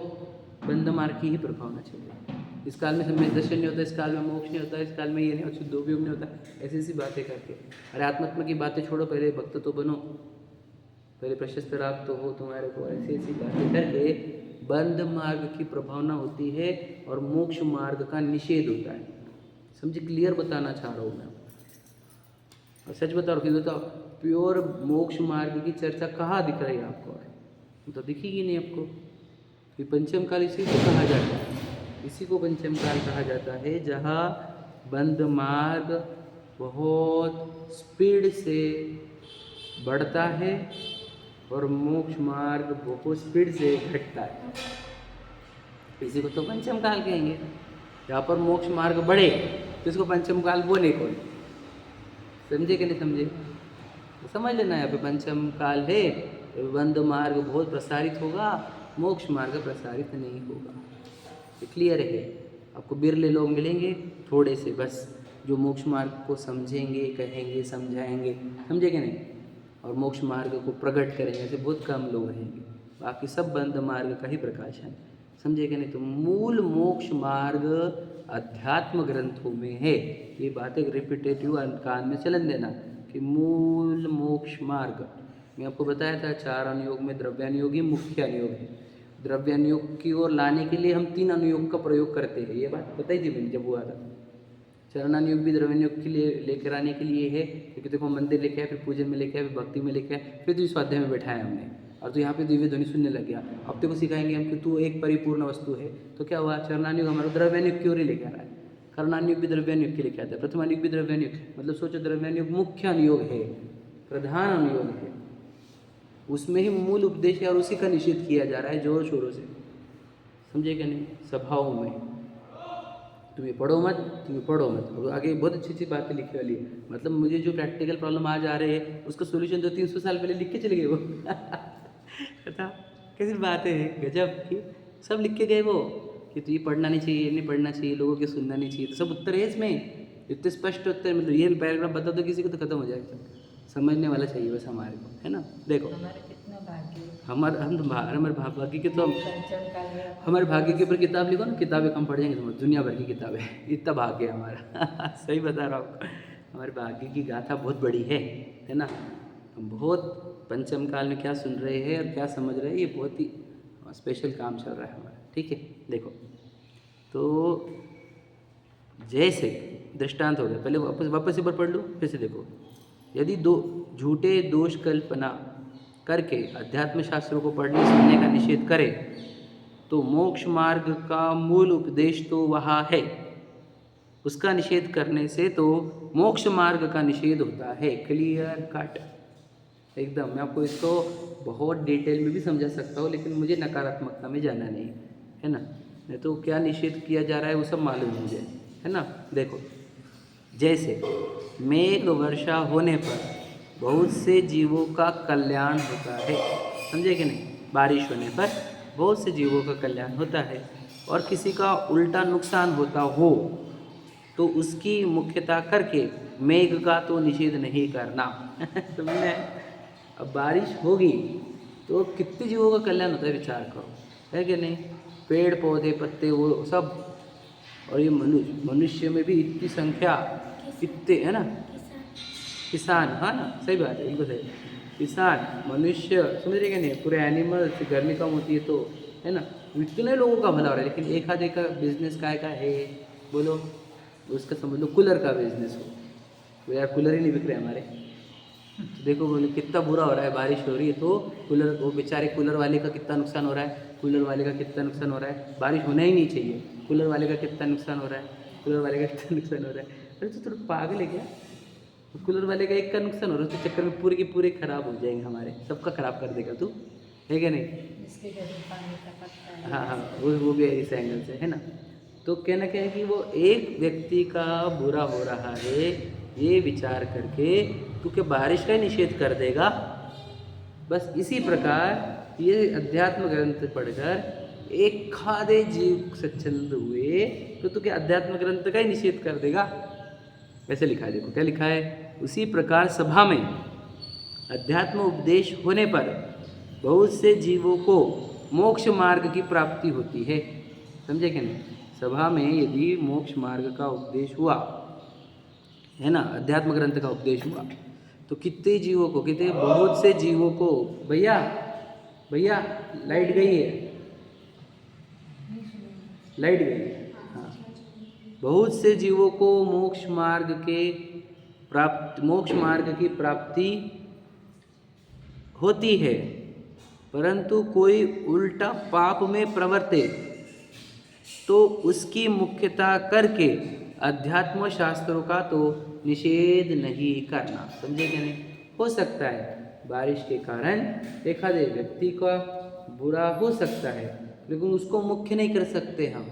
बंद मार्ग की ही प्रभावना चल रही है। इस काल में सम्यक दर्शन नहीं होता, इस काल में मोक्ष नहीं होता, इस काल में ये नहीं होता, शुद्धोपयोग नहीं होता, ऐसी ऐसी बातें करके। अरे आत्मात्मा की बातें छोड़ो, पहले भक्त तो बनो, पहले प्रशस्त राग तो हो तुम्हारे को, ऐसी ऐसी बातें करके बंध मार्ग की प्रभावना होती है और मोक्ष मार्ग का निषेध होता है। समझे, क्लियर बताना चाह रहा हूँ मैं। और सच बता रहा हूँ, बताओ प्योर मोक्ष मार्ग की चर्चा कहाँ दिख रही है आपको? तो दिखेगी नहीं आपको। कि पंचम काल इसी को कहा जाता है, इसी को पंचम काल कहा जाता है, जहाँ बंध मार्ग बहुत स्पीड से बढ़ता है और मोक्ष मार्ग बहुत स्पीड से घटता है। इसी को तो पंचम काल कहेंगे। जहाँ पर मोक्ष मार्ग बढ़े तो इसको पंचम काल बोले कौन? समझे कि नहीं समझे? तो समझ लेना, यहाँ पे पंचम काल है, बंध मार्ग बहुत प्रसारित होगा, मोक्ष मार्ग प्रसारित नहीं होगा। ये क्लियर है। आपको बिरले लोग मिलेंगे थोड़े से बस, जो मोक्ष मार्ग को समझेंगे, कहेंगे, समझाएंगे, समझे कि नहीं, और मोक्ष मार्ग को प्रकट करेंगे, ऐसे बहुत कम लोग रहेंगे। बाकी सब बंध मार्ग का ही प्रकाशन, समझे कि नहीं? तो मूल मोक्ष मार्ग अध्यात्म ग्रंथों में है। ये बातें रिपीटेटिव कान में चलन देना कि मूल मोक्ष मार्ग, मैं आपको बताया था 4 अनुयोग में द्रव्यानुयोग ही मुख्य अनुयोग है। द्रव्यानुयोग की ओर लाने के लिए हम 3 अनुयोग का प्रयोग करते हैं, ये बात बताई थी मैंने जब हुआ था। चरणानुयोग भी द्रव्यानुयोग के लिए लेकर आने के लिए है, क्योंकि देखो मंदिर लेके आए, फिर पूजन में लेके आए, फिर भक्ति में लेके आए, फिर तो स्वाध्याय में बैठाया हमने, और तो यहाँ पे दिव्य ध्वनि सुनने लग गया। अब तेको सिखाएंगे हम कि तू एक परिपूर्ण वस्तु है, तो क्या हुआ? चरणानुयोग हमारा द्रव्यानुयोग की ओर ही लेकर आ रहा है, कर्णानुयोग भी द्रव्यानुयोग के लेके आता है, प्रथमानुयोग भी द्रव्यानुयोग, मतलब सोचो द्रव्यानुयोग मुख्य अनुयोग है, प्रधान अनुयोग है, उसमें ही मूल उपदेश है और उसी का निषेध किया जा रहा है जोर शोरों से, समझे क्या नहीं? सभाओं में तुम्हें पढ़ो मत, तुम्हें पढ़ो मत। और आगे बहुत अच्छी अच्छी बातें लिखने वाली है, मतलब मुझे जो प्रैक्टिकल प्रॉब्लम आज आ रहे हैं उसका सोल्यूशन तो 300 साल पहले लिख के चले गए वो। पता कैसी बातें हैं गजब की, सब लिख के गए वो कि तो ये पढ़ना नहीं चाहिए, ये नहीं पढ़ना चाहिए, लोगों के सुनना नहीं चाहिए, तो सब उत्तर है इसमें, इतने स्पष्ट उत्तर, मतलब ये पैराग्राफ बता दो किसी को तो खत्म हो जाएगा, समझने वाला चाहिए बस हमारे को, है ना? देखो हमारे कितना भाग्य, हमारे भाग्य के तो पंचम काल में हमारे भाग्य के ऊपर किताब लिखो ना, किताबें कम पढ़ जाएंगे समझ, दुनिया भर की किताबें, इतना भाग्य है हमारा। सही बता रहा हूँ, हमारे भाग्य की गाथा बहुत बड़ी है ना? हम बहुत पंचम काल में क्या सुन रहे हैं और क्या समझ रहे हैं, ये बहुत ही स्पेशल काम चल रहा है हमारा, ठीक है? देखो तो जैसे दृष्टांत हो गया, पहले वापस एक बार पढ़ लो, फिर से देखो। यदि झूठे दोष कल्पना करके अध्यात्म शास्त्रों को पढ़ने सुनने का निषेध करे तो मोक्ष मार्ग का मूल उपदेश तो वहाँ है, उसका निषेध करने से तो मोक्ष मार्ग का निषेध होता है। क्लियर कट एकदम। मैं आपको इसको बहुत डिटेल में भी समझा सकता हूँ, लेकिन मुझे नकारात्मकता में जाना नहीं है ना, नहीं तो क्या निषेध किया जा रहा है वो सब मालूम मुझे, है ना? देखो जैसे मेघ वर्षा होने पर बहुत से जीवों का कल्याण होता है, समझे कि नहीं? बारिश होने पर बहुत से जीवों का कल्याण होता है, और किसी का उल्टा नुकसान होता हो तो उसकी मुख्यता करके मेघ का तो निषेध नहीं करना। तुमने अब बारिश होगी तो कितने जीवों का कल्याण होता है, विचार करो, है कि नहीं? पेड़ पौधे पत्ते वो सब, और ये मनुष्य में भी इतनी संख्या, इतने, है ना? किसान, हाँ ना, सही बात है, बिल्कुल सही। किसान, मनुष्य, समझ रहे क्या नहीं? पूरे एनिमल्स, गर्मी कम होती है तो, है ना? इतने लोगों का भला हो रहा है, लेकिन एक आधे का बिजनेस का है, बोलो उसका समझ लो कूलर का बिजनेस हो, तो यार कूलर ही नहीं बिक रहे हमारे, तो देखो बोले कितना बुरा हो रहा है। बारिश हो रही है तो कूलर, वो बेचारे कूलर वाले का कितना नुकसान हो रहा है, कूलर वाले का कितना नुकसान हो रहा है। बारिश होना ही नहीं चाहिए, कूलर वाले का कितना नुकसान हो रहा है, कूलर वाले का कितना नुकसान हो रहा है। अरे तो थोड़ा पागल है क्या? कूलर वाले का एक का नुकसान हो रहा है, उसके चक्कर में पूरे के पूरे खराब हो जाएंगे, हमारे सबका खराब कर देगा तू, है क्या नहीं? जिसके घर में पानी का पत्ता है, हाँ हाँ, वो भी इस एंगल से, है ना? तो कहना क्या है कि वो एक व्यक्ति का बुरा हो रहा है ये विचार करके तू क्या बारिश का ही निषेध कर देगा? बस इसी प्रकार ये अध्यात्म ग्रंथ पढ़कर एक खादे जीव सच्चंद हुए तो तू क्या अध्यात्म ग्रंथ का ही निषेध कर देगा? वैसे लिखा है, देखो क्या लिखा है। उसी प्रकार सभा में अध्यात्म उपदेश होने पर बहुत से जीवों को मोक्ष मार्ग की प्राप्ति होती है, समझे क्या नहीं? सभा में यदि मोक्ष मार्ग का उपदेश हुआ है ना, अध्यात्म ग्रंथ का उपदेश हुआ, तो कितने जीवों को, कितने बहुत से जीवों को, भैया भैया लाइट गई है, लाइट गई है, हाँ, बहुत से जीवों को मोक्ष मार्ग की प्राप्ति होती है, परंतु कोई उल्टा पाप में प्रवर्ते तो उसकी मुख्यता करके अध्यात्म शास्त्रों का तो निषेध नहीं करना। समझे क्या नहीं? हो सकता है बारिश के कारण एखादे व्यक्ति का बुरा हो सकता है, लेकिन उसको मुख्य नहीं कर सकते हम।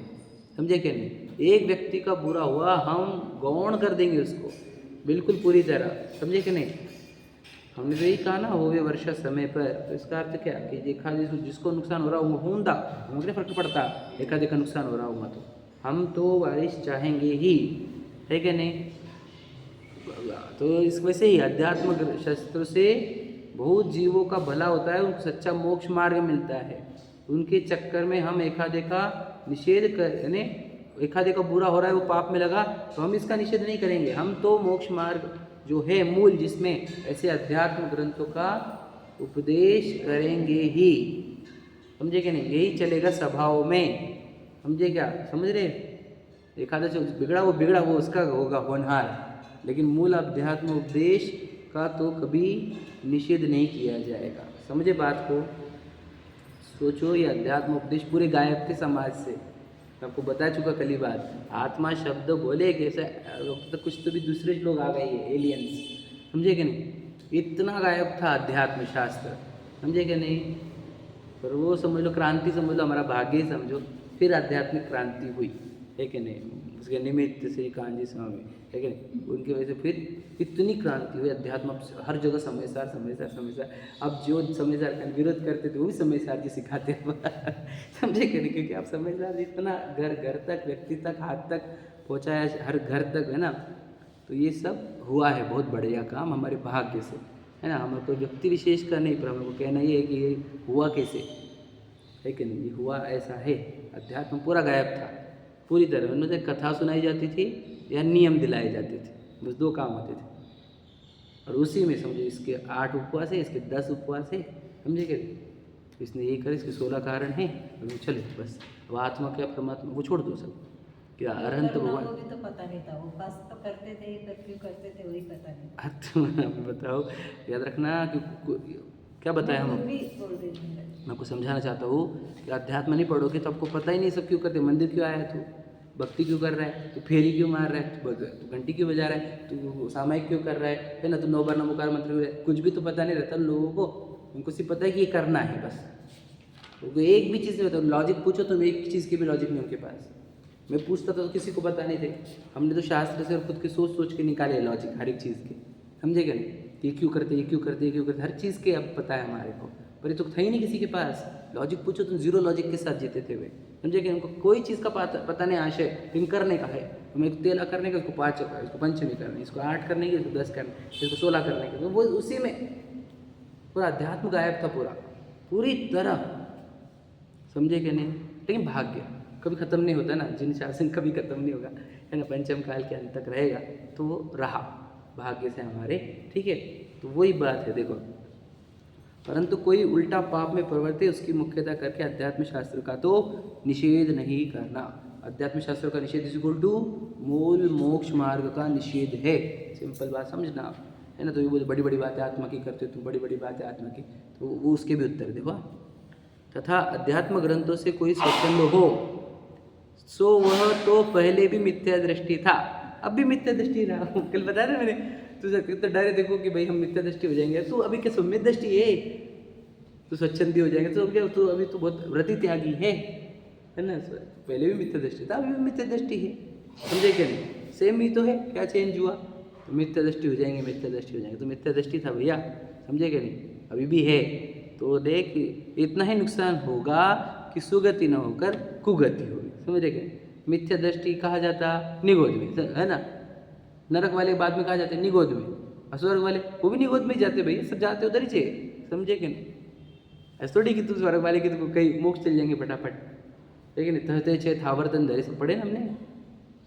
समझे क्या नहीं? एक व्यक्ति का बुरा हुआ, हम गौण कर देंगे उसको बिल्कुल पूरी तरह। समझे कि नहीं? हमने तो यही कहा ना, होवे वर्षा समय पर, तो इसका अर्थ क्या कि देखा जिसको नुकसान हो रहा होगा होंदा, हमें क्या फर्क पड़ता एका देखा नुकसान हो रहा होगा, तो हम तो बारिश चाहेंगे ही, है कि नहीं? तो इस वजह से ही अध्यात्म शास्त्र से बहुत जीवों का भला होता है, उनको सच्चा मोक्ष मार्ग मिलता है। उनके चक्कर में हम एका देखा निषेध कर, यानी एका देखा बुरा हो रहा है, वो पाप में लगा, तो हम इसका निषेध नहीं करेंगे। हम तो मोक्ष मार्ग जो है मूल, जिसमें ऐसे अध्यात्म ग्रंथों का उपदेश करेंगे ही। समझे कि नहीं? यही चलेगा सभाओं में। समझे क्या? समझ रहे? एखादा जो बिगड़ा वो उसका होगा होनहार, लेकिन मूल अध्यात्म उपदेश का तो कभी निषेध नहीं किया जाएगा। समझे बात को? सोचो, ये अध्यात्म उपदेश पूरे गायब थे समाज से। आपको बता चुका कल ही बात, आत्मा शब्द बोले कैसे तो कुछ तो भी दूसरे लोग आ गए, एलियंस। समझे कि नहीं? इतना गायब था अध्यात्म शास्त्र। समझे कि नहीं? पर वो समझ लो क्रांति, समझ लो हमारा भाग्य ही समझो, फिर आध्यात्मिक क्रांति हुई, है कि नहीं? उसके निमित्त श्री कान्जी स्वामी, है कि नहीं? उनकी वजह से फिर इतनी क्रांति हुई अध्यात्म, हर जगह समयसार। अब जो समयसार का विरोध करते थे वो भी समयसार जी सिखाते हैं। समझे कि नहीं? क्योंकि आप समयसार इतना घर घर तक, व्यक्ति तक, हाथ तक पहुँचाया, हर घर तक, है ना? तो ये सब हुआ है बहुत बढ़िया काम हमारे भाग्य से, है ना? हमारे को व्यक्ति विशेष का नहीं, पर हमको कहना ये है कि ये हुआ कैसे, है कि नहीं? ये हुआ ऐसा है। अध्यात्म पूरा गायब था पूरी तरह। उनमें से कथा सुनाई जाती थी या नियम दिलाए जाते थे, बस दो काम होते थे। और उसी में समझो इसके 8 उपवास है, इसके 10 उपवास है। समझे कि इसने यही कर, इसके 16 कारण है, और चले बस। अब आत्मा क्या परमात्मा को छोड़ दो सब, क्या अरहंत भगवान को भी तो पता नहीं था, उपास तो करते थे, पर क्यों करते थे वही पता नहीं। आप बताओ, याद रखना कि क्या बताया हम भी बोल रही हूँ। मैं आपको समझाना चाहता हूँ कि अध्यात्म नहीं पढ़ोगे तो आपको पता ही नहीं सब क्यों करते। मंदिर क्यों आया तू, भक्ति क्यों कर रहा है, तो फेरी क्यों मार रहा है, तो घंटी क्यों बजा रहा है, तो सामायिक क्यों कर रहा है ना, तो 9 बार नमोकार मंत्र, कुछ भी तो पता नहीं रहता लोगों को। उनको सिर्फ पता है कि ये करना है बस। उनको एक भी चीज़ नहीं पता। लॉजिक पूछो तो एक चीज़ की भी लॉजिक नहीं उनके पास। मैं पूछता था तो किसी को पता नहीं थे। हमने तो शास्त्र से और खुद के सोच के निकाले लॉजिक हर एक चीज़ के। समझे क्या नहीं? ये क्यों करते, ये क्यों करते, ये क्यों करते, हर चीज़ के अब पता है हमारे को। पर ये तो था ही नहीं किसी के पास। लॉजिक पूछो तो जीरो लॉजिक के साथ जीते थे वे। समझे कि उनको कोई चीज़ का पता नहीं आशय, लेकिन करने का है। तो मैं तेला करने का, इसको 5 करना, इसको पंचमी करना, इसको 8 करने की, इसको 10 करना, इसको 16 करने का, तो वो उसी में पूरा अध्यात्म गायब था पूरी तरह। समझे कि नहीं? लेकिन भाग्य कभी ख़त्म नहीं होता ना, जिन शासन कभी ख़त्म नहीं होगा, है ना? पंचम काल के अंत तक रहेगा, तो वो रहा भाग्य से हमारे। ठीक है, तो वही बात है। देखो, परंतु कोई उल्टा पाप में प्रवर्ते उसकी मुख्यता करके अध्यात्म शास्त्र का तो निषेध नहीं करना। अध्यात्म शास्त्र का निषेध इक्वल टू मूल मोक्ष मार्ग का निषेध है। सिंपल बात समझना, है ना? तो ये बोले बड़ी बड़ी बातें आत्मा की करते हो तुम, बड़ी बड़ी बातें आत्मा की, तो वो उसके भी उत्तर देखो। तथा अध्यात्म ग्रंथों से कोई स्वच्छंद हो सो वह तो पहले भी मिथ्या दृष्टि था, अब भी मिथ्या दृष्टि रहा। कल बताया ना मैंने तुझे, तो डरे देखो कि भाई हम मिथ्या दृष्टि हो जाएंगे। तू अभी क्या सम्यक दृष्टि है, तो स्वच्छंदी हो जाएंगे। तो क्या तू अभी तो बहुत व्रति त्यागी है ना? पहले भी मिथ्या दृष्टि था, अभी भी मिथ्या दृष्टि है। समझे क्या नहीं? सेम ही तो है, क्या चेंज हुआ? तो मिथ्या दृष्टि हो जाएंगे, मिथ्या दृष्टि हो जाएंगे। तो मिथ्या दृष्टि था भैया, समझे क्या नहीं? अभी भी है। तो देख, इतना ही नुकसान होगा कि सुगति न होकर कुगति होगी। समझे क्या? मिथ्या दृष्टि कहा जाता निगोद में, है ना? नरक वाले बाद में कहा जाते हैं निगोद में, स्वर्ग वाले वो भी निगोद में ही जाते भाई, सब जाते उधर ही चाहिए। समझे कि नहीं? ऐसा थोड़ी कि तुम स्वर्ग वाले की तो कहीं मोक्ष चल जाएंगे फटाफट, ठीक है नहीं, तहते छे थावर तंदर सब पढ़े ना हमने,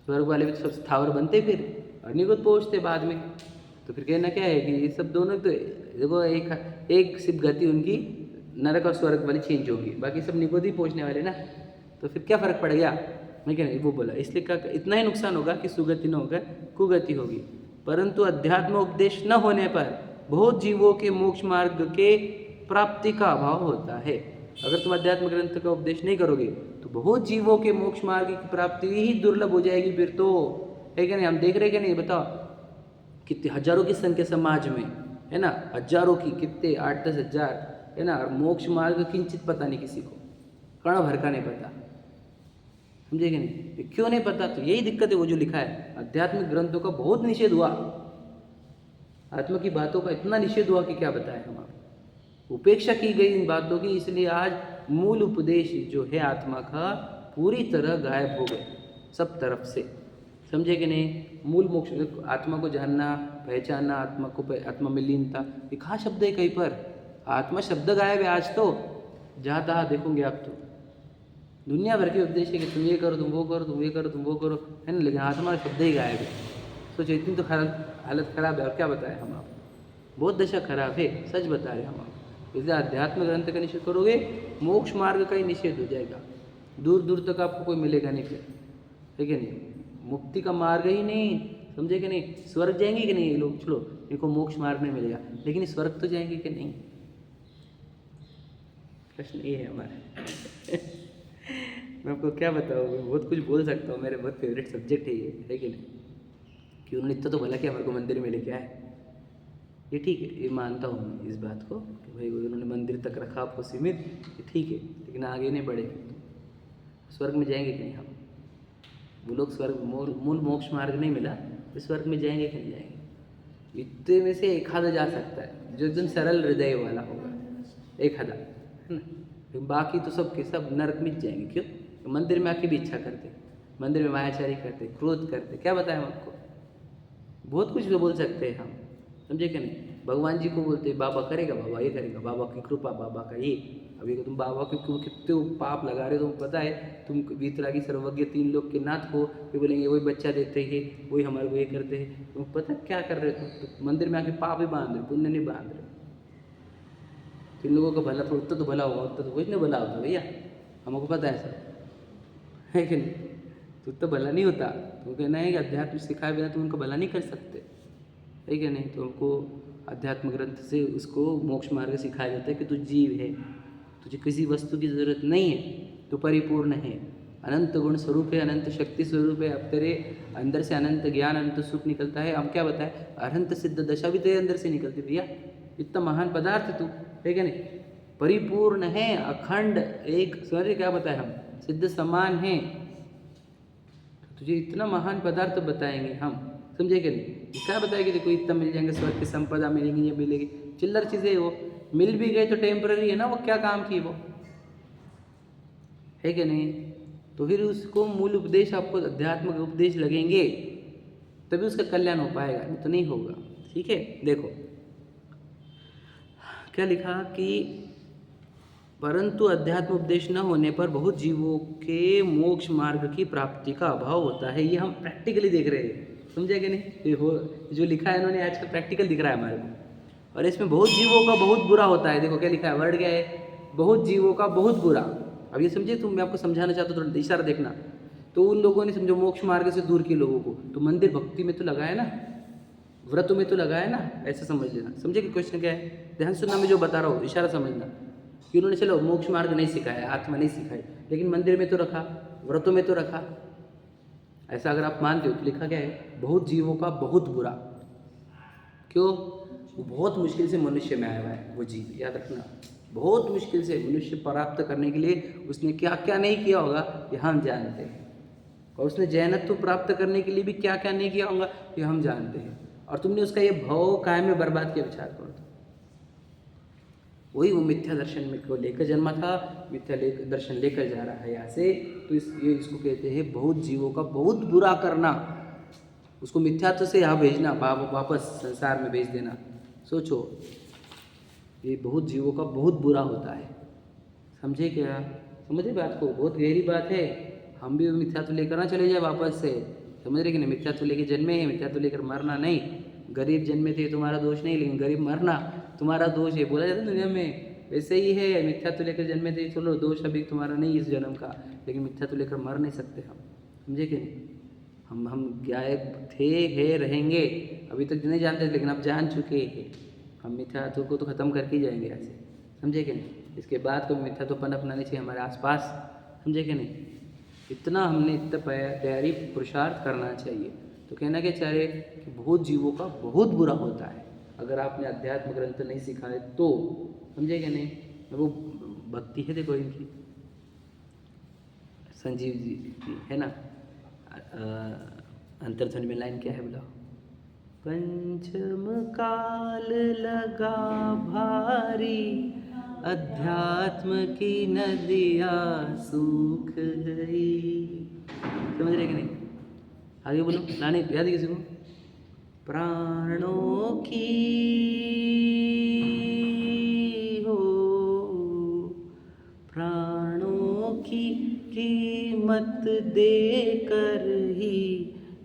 स्वर्ग वाले भी तो सब थावर बनते फिर अग्निकुत पहुँचते बाद में। तो फिर कहना क्या है कि ये सब दोनों तो देखो एक सिर्फ गति उनकी नरक और स्वर्ग वाली चेंज होगी, बाकी सब निगोद ही पहुँचने वाले ना, तो फिर क्या फ़र्क पड़ गया। मैं क्या नहीं वो बोला, इसलिए क्या इतना ही नुकसान होगा कि सुगति न होकर कुगति होगी। परंतु अध्यात्म उपदेश न होने पर बहुत जीवों के मोक्ष मार्ग के प्राप्ति का अभाव होता है। अगर तुम अध्यात्म ग्रंथ का उपदेश नहीं करोगे तो बहुत जीवों के मोक्ष मार्ग की प्राप्ति ही दुर्लभ हो जाएगी फिर तो, है क्या नहीं। हम देख रहे क्या नहीं, बताओ कितने हजारों की संख्या समाज में है ना, हजारों की, कितने 8-10 हजार है ना, और मोक्ष मार्ग किंचित पता नहीं किसी को, कण भर का नहीं पता, समझेगे नहीं। क्यों नहीं पता, तो यही दिक्कत है। वो जो लिखा है आध्यात्मिक ग्रंथों का बहुत निषेध हुआ, आत्मा की बातों का इतना निषेध हुआ कि क्या बताएं हम आपको, उपेक्षा की गई इन बातों की। इसलिए आज मूल उपदेश जो है आत्मा का पूरी तरह गायब हो गए सब तरफ से, समझे कि नहीं। मूल मोक्ष आत्मा को जानना, पहचानना, आत्मा में लीनता, ये कहाँ शब्द है कहीं पर, आत्मा शब्द गायब है आज तो, जहाँ तहाँ देखोगे आप तो दुनिया भर के उपदेश है कि तुम ये करो, तुम वो करो, तुम ये करो, तुम वो करो, है ना, लेकिन आत्मा शब्द ही गायब है। सोचो इतनी तो हालत खराब है, और क्या बताएं हम आपको, बहुत दशा खराब है, सच बता रहे हम आपको। इसलिए अध्यात्म ग्रंथ का निषेध करोगे, मोक्ष मार्ग का ही निषेध हो जाएगा, दूर दूर तक आपको कोई मिलेगा नहीं फिर, ठीक है नहीं, मुक्ति का मार्ग ही नहीं, समझे कि नहीं। स्वर्ग जाएंगे कि नहीं ये लोग, चलो इनको मोक्ष मार्ग नहीं मिलेगा, लेकिन स्वर्ग तो जाएंगे कि नहीं, प्रश्न ये है हमारा। मैं आपको क्या बताऊँ, मैं बहुत कुछ बोल सकता हूँ, मेरे बहुत फेवरेट सब्जेक्ट है ये, है कि नहीं। कि उन्होंने इतना तो भला कि हमारे को मंदिर में लेके आए, ये ठीक है, ये मानता हूँ मैं इस बात को कि भाई उन्होंने मंदिर तक रखा आपको सीमित, ये ठीक है, लेकिन आगे नहीं बढ़ेंगे। स्वर्ग में जाएंगे कि नहीं हम, वो लोग स्वर्ग मूल मोक्ष मार्ग नहीं मिला तो स्वर्ग में जाएंगे कि नहीं जाएंगे। इतने में से एक आधा जा सकता है जो एकदम सरल हृदय वाला होगा, एक आधा, है ना, बाकी तो सब के सब नरक में जाएंगे। क्यों, तो मंदिर में आके भी इच्छा करते, मंदिर में मायाचारी करते, क्रोध करते, क्या बताएं हम आपको, बहुत कुछ तो बोल सकते हैं हम, समझे कि नहीं। भगवान जी को बोलते बाबा करेगा, बाबा ये करेगा, बाबा की कृपा, बाबा का ये। अभी तुम बाबा के कितने पाप लगा रहे हो, तुम पता है, तुम वीतरागी सर्वज्ञ 3 लोग के नाथ को ये बोलेंगे वही बच्चा देते हैं, वही हमारे को ये करते हैं, तुम पता क्या कर रहे हो, तो मंदिर में आके पाप ही बांध रहे, पुण्य नहीं बांध रहे। 3 लोगों का भला थोड़ा तो भला होगा, उतना तो कुछ नहीं भला होता भैया, हमको पता है सब, है कि नहीं। तो उतना भला नहीं होता, तो कहना है कि अध्यात्म सिखाए बिना तुम उनका भला नहीं कर सकते, है कि नहीं। तो हमको अध्यात्म ग्रंथ से उसको मोक्ष मार्ग सिखाया जाता है कि तू जीव है, तुझे किसी वस्तु की ज़रूरत नहीं है, तो परिपूर्ण है, अनंत गुण स्वरूप है, अनंत शक्ति स्वरूप है। अब तेरे अंदर से अनंत ज्ञान, अनंत सुख निकलता है। हम क्या बताएं, अनंत सिद्ध दशा भी तेरे अंदर से निकलती भैया, इतना महान पदार्थ है तू, है क्या नहीं, परिपूर्ण है, अखंड एक, समझे क्या बताए हम, सिद्ध समान है, तुझे इतना महान पदार्थ बताएंगे हम, समझे कि नहीं। क्या बताएंगे, देखो इतना मिल जाएंगे, स्वर्ग की संपदा मिलेगी, ये मिलेगी, चिल्लर चीज़ें वो मिल भी गए तो टेम्पररी है ना, वो क्या काम की वो, है कि नहीं। तो फिर उसको मूल उपदेश, आपको अध्यात्म के उपदेश लगेंगे तभी उसका कल्याण हो पाएगा, नहीं तो नहीं होगा, ठीक है। देखो क्या लिखा कि परंतु अध्यात्म उपदेश न होने पर बहुत जीवों के मोक्ष मार्ग की प्राप्ति का अभाव होता है। ये हम प्रैक्टिकली देख रहे हैं, समझे कि नहीं। ये हो जो लिखा है इन्होंने आज का प्रैक्टिकल दिख रहा है हमारे को, और इसमें बहुत जीवों का बहुत बुरा होता है। देखो क्या लिखा है, वर्ड क्या है, बहुत जीवों का बहुत बुरा। अब ये समझे, तुम मैं आपको समझाना चाहता हूँ, थोड़ा इशारा देखना। तो उन लोगों ने समझो मोक्ष मार्ग से दूर किए लोगों को, तो मंदिर भक्ति में तो लगाया ना, व्रतों में तो लगाया ना, ऐसा समझ लेना। समझे कि क्वेश्चन क्या है, ध्यान सुनना, मैं जो बता रहा हूँ इशारा समझना। कि उन्होंने चलो मोक्ष मार्ग नहीं सिखाया, आत्मा नहीं सिखाई, लेकिन मंदिर में तो रखा, व्रतों में तो रखा। ऐसा अगर आप मानते हो तो लिखा क्या है, बहुत जीवों का बहुत बुरा। क्यों, वो बहुत मुश्किल से मनुष्य में आया हुआ है वो जीव, याद रखना, बहुत मुश्किल से मनुष्य प्राप्त करने के लिए उसने क्या क्या नहीं किया होगा ये हम जानते हैं। और उसने जैनत्व प्राप्त करने के लिए भी क्या क्या नहीं किया होगा ये हम जानते हैं। और तुमने उसका ये भव कायम में बर्बाद किया, विचार करो। वही वो मिथ्या दर्शन में को लेकर जन्मा था, मिथ्या दर्शन लेकर जा रहा है यहाँ से। तो ये इसको कहते हैं बहुत जीवों का बहुत बुरा करना, उसको मिथ्यात्व से यहाँ भेजना, वापस संसार में भेज देना। सोचो, ये बहुत जीवों का बहुत बुरा होता है, समझे क्या, समझे बात को, बहुत गहरी बात है। हम भी मिथ्यात्व लेकर ना चले जाए वापस से, समझ रहे कि नहीं। मिथ्यात्व लेके जन्मे हैं, मिथ्यात्व लेकर मरना नहीं। गरीब जन्मे थे तुम्हारा दोष नहीं, लेकिन गरीब मरना तुम्हारा दोष है, बोला जाता है दुनिया में। वैसे ही है, मिथ्यात्व लेकर जन्मे थे, चलो दोष अभी तुम्हारा नहीं इस जन्म का, लेकिन मिथ्यात्व लेकर मर नहीं सकते हम, समझे कि नहीं। हम गायब थे, है, रहेंगे, अभी तक नहीं जानते, लेकिन अब जान चुके हैं। हम मिथ्यात्व को तो ख़त्म करके ही जाएंगे ऐसे, समझे कि नहीं। इसके बाद कोई मिथ्यात्वपन अपनानी चाहिए हमारे आसपास, समझे कि नहीं। इतना हमने इतना तैयारी पुरुषार्थ करना चाहिए। तो कहना क्या चाह रहे कि बहुत जीवों का बहुत बुरा होता है अगर आपने अध्यात्म ग्रंथ नहीं सिखाए तो, समझे कि नहीं। वो भक्ति है, देखो इनकी संजीव जी की है ना, अंतर्ध्वनि में लाइन क्या है बोला। पंचम काल लगा भारी, अध्यात्म की नदियाँ सूख गई। समझ रहे कि नहीं। आगे बोलो, लाने याद है किसी को। प्राणों की हो, प्राणों की कीमत देकर ही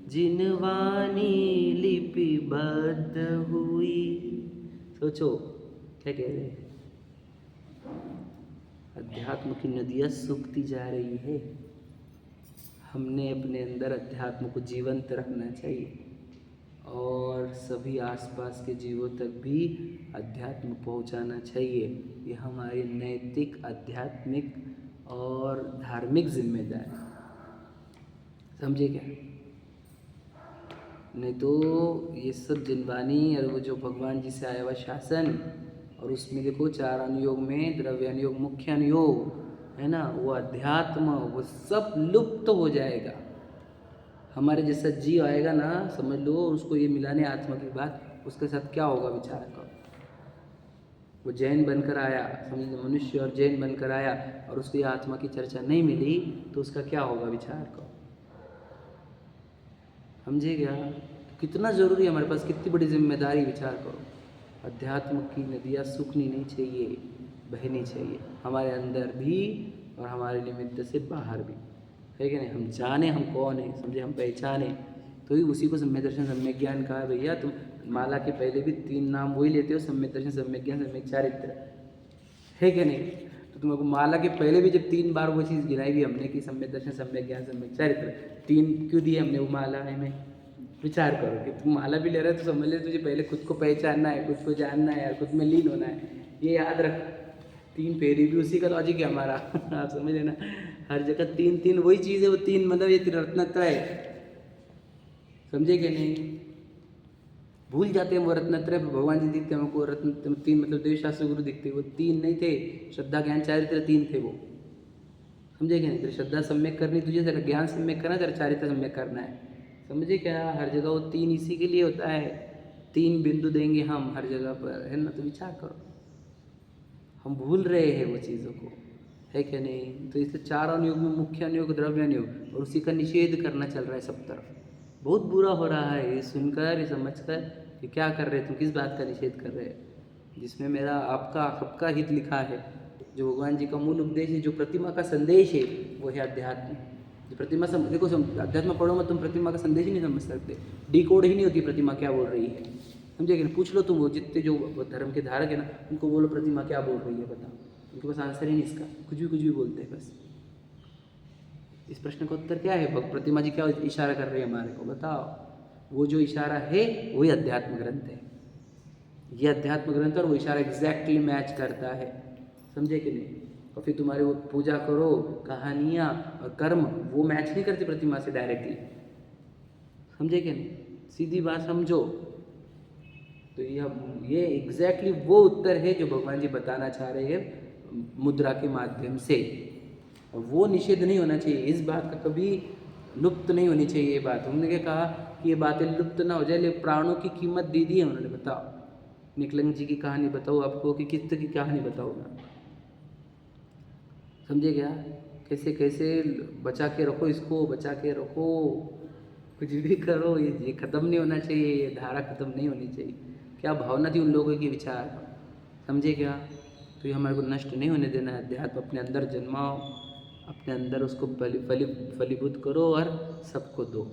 जिनवानी लिपिबद्ध हुई। सोचो क्या कह रहे हैं। अध्यात्म की नदियाँ सूखती जा रही है, हमने अपने अंदर अध्यात्म को जीवंत रखना चाहिए और सभी आसपास के जीवों तक भी अध्यात्म पहुंचाना चाहिए। ये हमारी नैतिक, आध्यात्मिक और धार्मिक जिम्मेदारी, समझे क्या। नहीं तो ये सब जिनवानी और वो जो भगवान जी से आया हुआ शासन, और उसमें देखो 4 अनुयोग में द्रव्य अनुयोग, मुख्य अनुयोग है ना, वो अध्यात्म, वो सब लुप्त हो जाएगा। हमारे जैसा जीव आएगा ना, समझ लो, उसको ये मिलाने आत्मा की बात, उसके साथ क्या होगा विचार करो। वो जैन बनकर आया, समझ लो, मनुष्य और जैन बनकर आया, और उसको ये आत्मा की चर्चा नहीं मिली, तो उसका क्या होगा विचार करो, समझे क्या। कितना ज़रूरी है हमारे पास, कितनी बड़ी जिम्मेदारी, विचार करो। अध्यात्म की नदियाँ सूखनी नहीं चाहिए, बहनी चाहिए, हमारे अंदर भी और हमारे निमित्त से बाहर भी, है कि नहीं। हम जाने हम कौन है, समझे, हम पहचाने, तो ही उसी को सम्यक दर्शन सम्यक ज्ञान कहा। भैया तुम माला के पहले भी 3 नाम वही लेते हो, सम्यक दर्शन सम्यक ज्ञान सम्यक चारित्र, है कि नहीं। तो तुमको माला के पहले भी जब 3 बार वो चीज़ गिनाई भी हमने कि सम्यक दर्शन सम्यक ज्ञान सम्यक चारित्र, 3 क्यों दिए हमने वो माला में, विचार करो। कि तुम माला भी ले रहे हो तो समझ ले तुझे पहले खुद को पहचानना है, खुद को जानना है, और खुद में लीन होना है, ये याद रख। 3 फेरी भी उसी का लॉजिक है हमारा आप समझ लेना, हर जगह 3 वही चीज़ है, वो 3 मतलब ये रत्नत्रय, समझे कि नहीं। भूल जाते हैं वो रत्नत्रय, भगवान जी दिखते हैं हमको रत्न 3 मतलब देव शास्त्र गुरु दिखते, वो 3 नहीं थे, श्रद्धा ज्ञान चारित्र 3 थे वो, समझे कि नहीं। तेरी श्रद्धा सम्यक करनी तुझे, तेरा ज्ञान सम्यक करना, तेरा चारित्र सम्यक करना है, समझे क्या। हर जगह वो 3 इसी के लिए होता है, 3 बिंदु देंगे हम हर जगह पर, है ना। तो विचार करो, हम भूल रहे हैं वो चीज़ों को, है क्या नहीं। तो इसलिए 4 अनुयोग में मुख्य अनुयोग, द्रव्य अनुयोग, और उसी का निषेध करना चल रहा है सब तरफ। बहुत बुरा हो रहा है ये सुनकर, ये समझकर कि क्या कर रहे, तुम किस बात का निषेध कर रहे हैं, जिसमें मेरा आपका सबका हित लिखा है। जो भगवान जी का मूल उपदेश है, जो प्रतिमा का संदेश है, वो है अध्यात्म। जो प्रतिमा देखो, अध्यात्म पढ़ो मत, तुम प्रतिमा का संदेश ही नहीं समझ सकते, डिकोड ही नहीं होती प्रतिमा क्या बोल रही है, समझे कि। पूछ लो तुम वो जितने जो धर्म के धारक है ना, उनको बोलो प्रतिमा क्या बोल रही है, बताओ, उनके पास आंसर ही नहीं इसका, कुछ भी बोलते हैं बस। इस प्रश्न का उत्तर क्या है, प्रतिमा जी क्या इशारा कर रही है हमारे को, बताओ। वो जो इशारा है वही अध्यात्म ग्रंथ है, ये अध्यात्म ग्रंथ और वो इशारा एग्जैक्टली मैच करता है, समझे कि नहीं। और फिर तुम्हारे वो पूजा करो, कहानियाँ और कर्म वो मैच नहीं करते प्रतिमा से डायरेक्टली, समझे कि नहीं, सीधी बात समझो। तो ये एग्जैक्टली वो उत्तर है जो भगवान जी बताना चाह रहे हैं मुद्रा के माध्यम से। और वो निषेध नहीं होना चाहिए, इस बात का कभी लुप्त नहीं होनी चाहिए ये बात। हमने क्या कहा कि ये बातें लुप्त ना हो जाए, लेकिन प्राणों की कीमत दे दी है उन्होंने। बताओ, निकलंग जी की कहानी बताओ आपको, कि किस तरह की कहानी बताओ ना, समझे क्या। कैसे कैसे बचा के रखो इसको, बचा के रखो, कुछ भी करो, ये ख़त्म नहीं होना चाहिए, ये धारा ख़त्म नहीं होनी चाहिए। क्या भावना थी उन लोगों की, विचार, समझे क्या। तो ये हमारे को नष्ट नहीं होने देना है, अध्यात्म अपने अंदर जन्माओ, अपने अंदर उसको फलीभूत करो और सबको दो।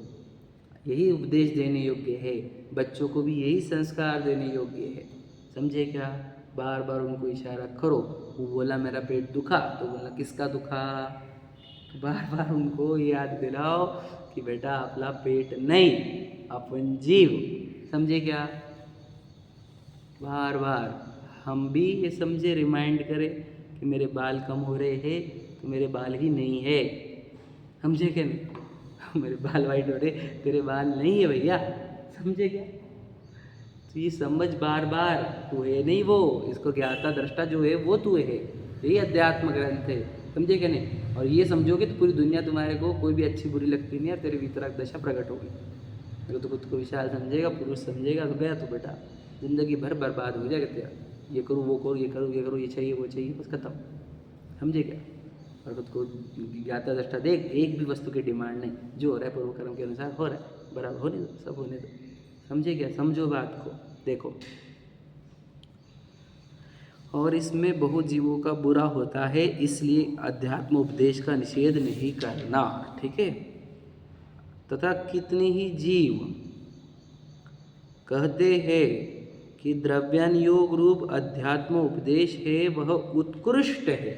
यही उपदेश देने योग्य है, बच्चों को भी यही संस्कार देने योग्य है। समझे क्या? बार बार उनको इशारा करो। वो बोला मेरा पेट दुखा, तो बोला किसका दुखा? तो बार बार उनको याद दिलाओ कि बेटा आपला पेट नहीं, अपन जीव। समझे क्या? बार बार हम भी ये समझे, रिमाइंड करें कि मेरे बाल कम हो रहे हैं तो मेरे बाल ही नहीं है। समझे क्या? नहीं मेरे बाल वाइट हो रहे, तेरे बाल नहीं है भैया। समझे क्या? तो ये समझ बार बार, तू है नहीं वो, इसको ज्ञाता दृष्टा जो है वो तू है। यही अध्यात्म ग्रंथ है। समझे क्या? नहीं। और ये समझोगे तो पूरी दुनिया तुम्हारे को कोई भी अच्छी बुरी लगती नहीं है, तेरी वितराग दशा प्रकट होगी। अगर तो खुद को विशाल समझेगा, पुरुष समझेगा, तो गया तो बेटा जिंदगी भर बर्बाद हो जाएगा तेरा। ये करूँ वो करूँ, ये करूँ ये करूँ, ये चाहिए वो चाहिए, बस खत्म। समझे क्या? और खुद को ज्ञाता दृष्टा देख, एक भी वस्तु की डिमांड नहीं, जो हो रहा है पूर्व कर्म के अनुसार हो रहा है, बराबर होने दो, सब होने दो। समझे क्या? समझो बात को, देखो। और इसमें बहुत जीवों का बुरा होता है, इसलिए अध्यात्म उपदेश का निषेध नहीं करना, ठीक है। तथा कितने ही जीव कहते हैं कि द्रव्यान योग रूप अध्यात्म उपदेश है वह उत्कृष्ट है।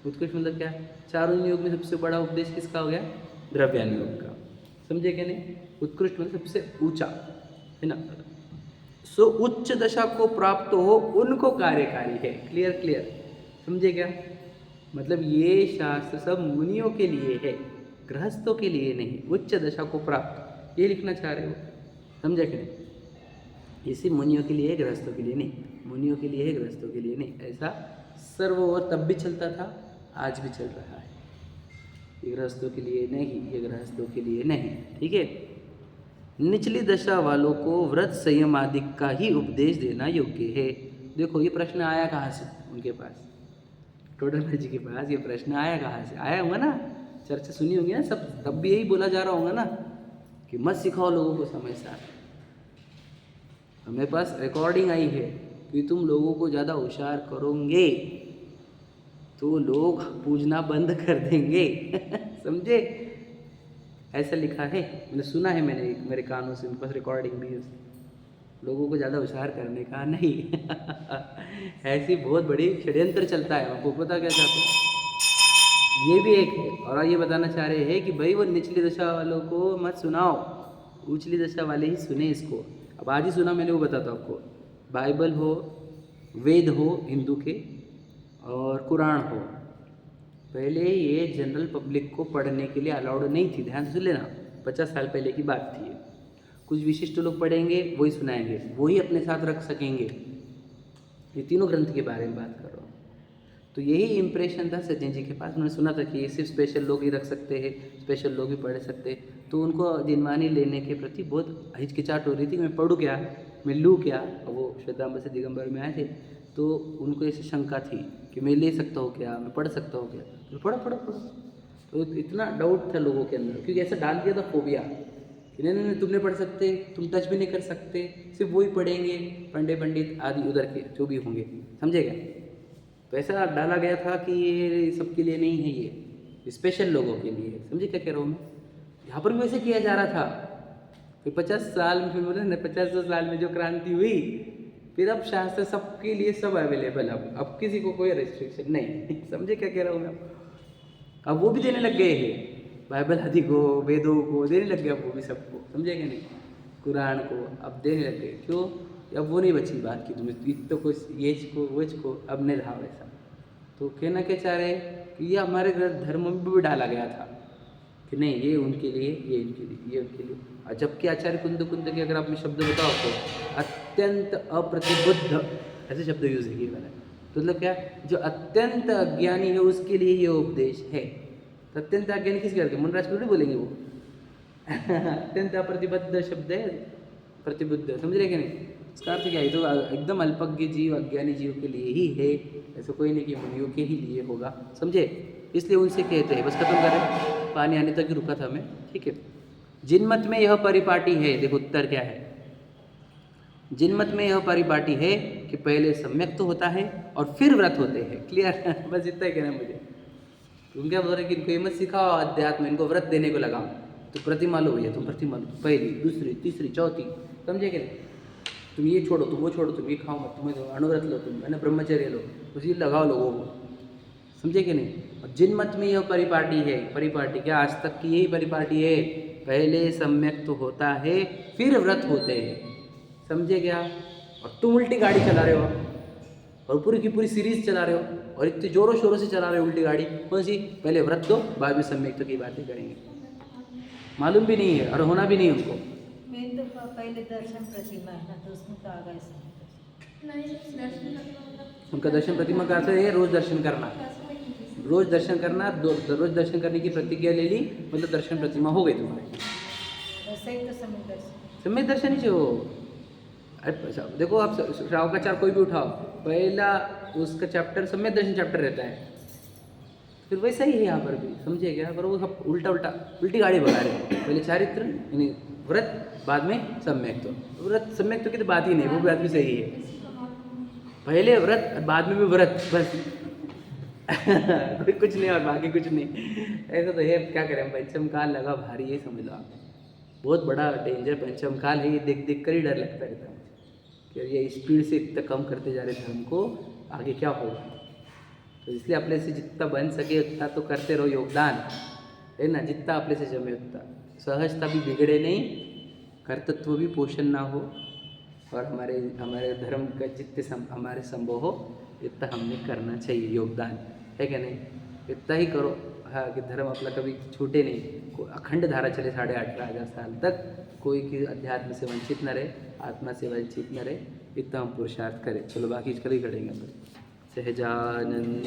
उत्कृष्ट मतलब क्या? चारों योग में सबसे बड़ा उपदेश किसका हो गया? द्रव्यान योग का। समझे क्या? नहीं। उत्कृष्ट मतलब सबसे ऊंचा, है ना। सो उच्च दशा को प्राप्त हो उनको कार्यकारी है। Clear clear. समझे क्या? मतलब ये शास्त्र सब मुनियों के लिए है, गृहस्थों के लिए नहीं। उच्च दशा को प्राप्त, ये लिखना चाह रहे हो। समझे क्या? नहीं। इसी मुनियों के लिए है, गृहस्थों के लिए नहीं। मुनियों के लिए है, गृहस्थों के लिए नहीं। ऐसा सर्व और तब भी चलता था, आज भी चल रहा है। ये गृहस्थों के लिए नहीं, ये गृहस्थों के लिए नहीं, ठीक है। निचली दशा वालों को व्रत संयम आदि का ही उपदेश देना योग्य है। देखो ये प्रश्न आया कहाँ से उनके पास, टोडरमल जी के पास। ये प्रश्न आया कहाँ से? आया होगा ना, चर्चा सुनी होगी ना सब, तब भी यही बोला जा रहा होगा ना कि मत सिखाओ लोगों को समय सार। हमारे पास रिकॉर्डिंग आई है कि तुम लोगों को ज़्यादा होशियार करोगे तो लोग पूजना बंद कर देंगे। समझे? ऐसा लिखा है, मैंने सुना है, मैंने मेरे कानों से, मेरे पास रिकॉर्डिंग भी है। लोगों को ज़्यादा होशियार करने का नहीं। ऐसी बहुत बड़ी षड्यंत्र चलता है। आपको पता क्या चाहते हैं? ये भी एक है। और ये बताना चाह रहे हैं कि भाई वो निचली दशा वालों को मत सुनाओ, उचली दशा वाले ही सुने इसको। अब आज ही सुना मैंने, वो बताता हूँ आपको। बाइबल हो, वेद हो हिंदू के, और कुरान हो, पहले ये जनरल पब्लिक को पढ़ने के लिए अलाउड नहीं थी। ध्यान से सुन लेना, 50 साल पहले की बात थी। कुछ विशिष्ट लोग पढ़ेंगे, वही सुनाएंगे, वही अपने साथ रख सकेंगे। ये तीनों ग्रंथ के बारे में बात कर रहा हूँ। तो यही इम्प्रेशन था सचिन जी के पास। उन्होंने सुना था कि ये सिर्फ स्पेशल लोग ही रख सकते हैं, स्पेशल लोग ही पढ़ सकते हैं। तो उनको जिनवानी लेने के प्रति बहुत हिचकिचाहट हो रही थी, मैं पढ़ूँ क्या, मैं लूँ क्या। वो श्वेतांबर से दिगंबर में आए थे, तो उनको ऐसी शंका थी कि मैं ले सकता हूँ क्या, मैं पढ़ सकता हूँ क्या। तो पढ़ो पढ़ो पढ़ो। तो इतना डाउट था लोगों के अंदर, क्योंकि ऐसा डाल दिया था फोबिया कि नहीं नहीं तुम नहीं पढ़ सकते, तुम टच भी नहीं कर सकते, सिर्फ वही पढ़ेंगे पंडित आदि उधर के जो भी होंगे। समझेगा? तो ऐसा डाला गया था कि ये सबके लिए नहीं है, ये स्पेशल लोगों के लिए है। समझे क्या कह रहा हूँ मैं? यहाँ पर भी वैसे किया जा रहा था। फिर 50 साल में, फिर बोले ना 50 साल में जो क्रांति हुई, फिर अब शास्त्र सबके लिए सब अवेलेबल। अब किसी को कोई रेस्ट्रिक्शन नहीं। समझे क्या कह रहा हूँ मैं? अब वो भी देने लग गए हैं, बाइबल आदि को, वेदों को देने लग गए अब वो भी सबको। समझे क्या नहीं? कुरान को अब देने लग गए। क्यों? अब वो नहीं बची बात कि तुम इतना कुछ येज को वेज को, अब नहीं रहा वैसा। तो कहना क्या चाह रहे हैं कि ये हमारे धर्म में भी डाला गया था कि नहीं ये उनके लिए, ये इनके लिए, ये उनके लिए। और जबकि आचार्य कुंद के अगर आप में शब्द बताओ तो अत्यंत अप्रतिबुद्ध, ऐसे शब्द यूज़ किए मैंने। तो मतलब क्या? जो अत्यंत अज्ञानी है उसके लिए ये उपदेश है। तो अत्यंत अज्ञानी किसके करके? मुनराज थोड़ी बोलेंगे वो। अत्यंत अप्रतिबद्ध शब्द है, प्रतिबुद्ध। समझ रहे कि नहीं? इसका अर्थ क्या है? तो एकदम अल्पज्ञ जीव, अज्ञानी जीव के लिए ही है, ऐसा कोई नहीं कि मुनियों के ही लिए होगा। समझे? इसलिए उनसे कहते हैं, बस खत्म करें, पानी आने तक ही रुका था मैं, ठीक है। जिन मत में यह परिपाटी है, देखो उत्तर क्या है। जिन मत में यह परिपाटी है कि पहले सम्यक तो होता है और फिर व्रत होते हैं। क्लियर? बस इतना ही कहना मुझे। तुम क्या बोल रहे कि इनको ये मत सिखाओ अध्यात्म, इनको व्रत देने को लगाओ। तो प्रतिमा लो भैया, तुम प्रतिमा लो, पहली दूसरी तीसरी चौथी, समझे कि नहीं? तुम ये छोड़ो, तुम वो छोड़ो, तुम ये खाओ मत, तुम्हें अनुव्रत लो, तुम है ना ब्रह्मचर्य लो, उसी लगाओ लोगों को, समझे कि नहीं? और जिन मत में यह परिपाटी है, परिपाटी क्या आज तक की यही परिपाटी है, पहले सम्यक तो होता है फिर व्रत होते हैं, समझे क्या? और तुम उल्टी गाड़ी चला रहे हो और पूरी की पूरी सीरीज चला रहे हो और इतने जोरों शोरों से चला रहे हो उल्टी गाड़ी, कौन सी? पहले व्रत दो, बाद में सम्यक तो की बातें करेंगे। मालूम भी नहीं है और होना भी नहीं उनको। मेन तो पहले दर्शन प्रतिमा है ना, तो उसमें तो आ गए सब। उनका दर्शन प्रतिमा का अर्थ है रोज दर्शन करना, रोज दर्शन करना, रोज दर्शन करने की प्रतिज्ञा ले ली, मतलब दर्शन प्रतिमा हो गई तुम्हारे। वैसे ही तो समय दर्शन। समय दर्शन ही हो। अरे देखो आप श्रावकाचार कोई भी उठाओ, पहला उसका चैप्टर समय दर्शन चैप्टर रहता है, फिर वैसा ही है यहाँ पर भी, समझे क्या? पर वो सब उल्टा उल्टा उल्टी गाड़ी भगा रहे हैं, पहले चारित्र यानी व्रत, बाद में सम्यक तो। व्रत सम्यक तो की तो बात ही नहीं, वो बात भी सही है, पहले व्रत और बाद में भी व्रत, बस कोई कुछ नहीं और बाकी कुछ नहीं, ऐसा तो है। क्या करें, पंचम काल लगा भारी, ये समझ लो आप, बहुत बड़ा डेंजर पंचम काल है ये, देख देख कर ही डर लगता रहता है कि ये स्पीड से इतना कम करते जा रहे धर्म को, आगे क्या होगा। तो इसलिए अपने से जितना बन सके उतना तो करते रहो योगदान, है ना, जितना अपने से जमे उतना। सहजता भी बिगड़े नहीं, कर्तृत्व भी पोषण ना हो, और हमारे हमारे धर्म का जितने हमारे संभव हो इतना हमने करना चाहिए योगदान, है क्या नहीं? इतना ही करो, हाँ, कि धर्म अपना कभी छूटे नहीं, अखंड धारा चले 18,500 साल तक, कोई की अध्यात्म से वंचित न रहे, आत्मा से वंचित न रहे, इतना हम पुरुषार्थ करें। चलो बाकी कल ही करेंगे अपन। सहजानंद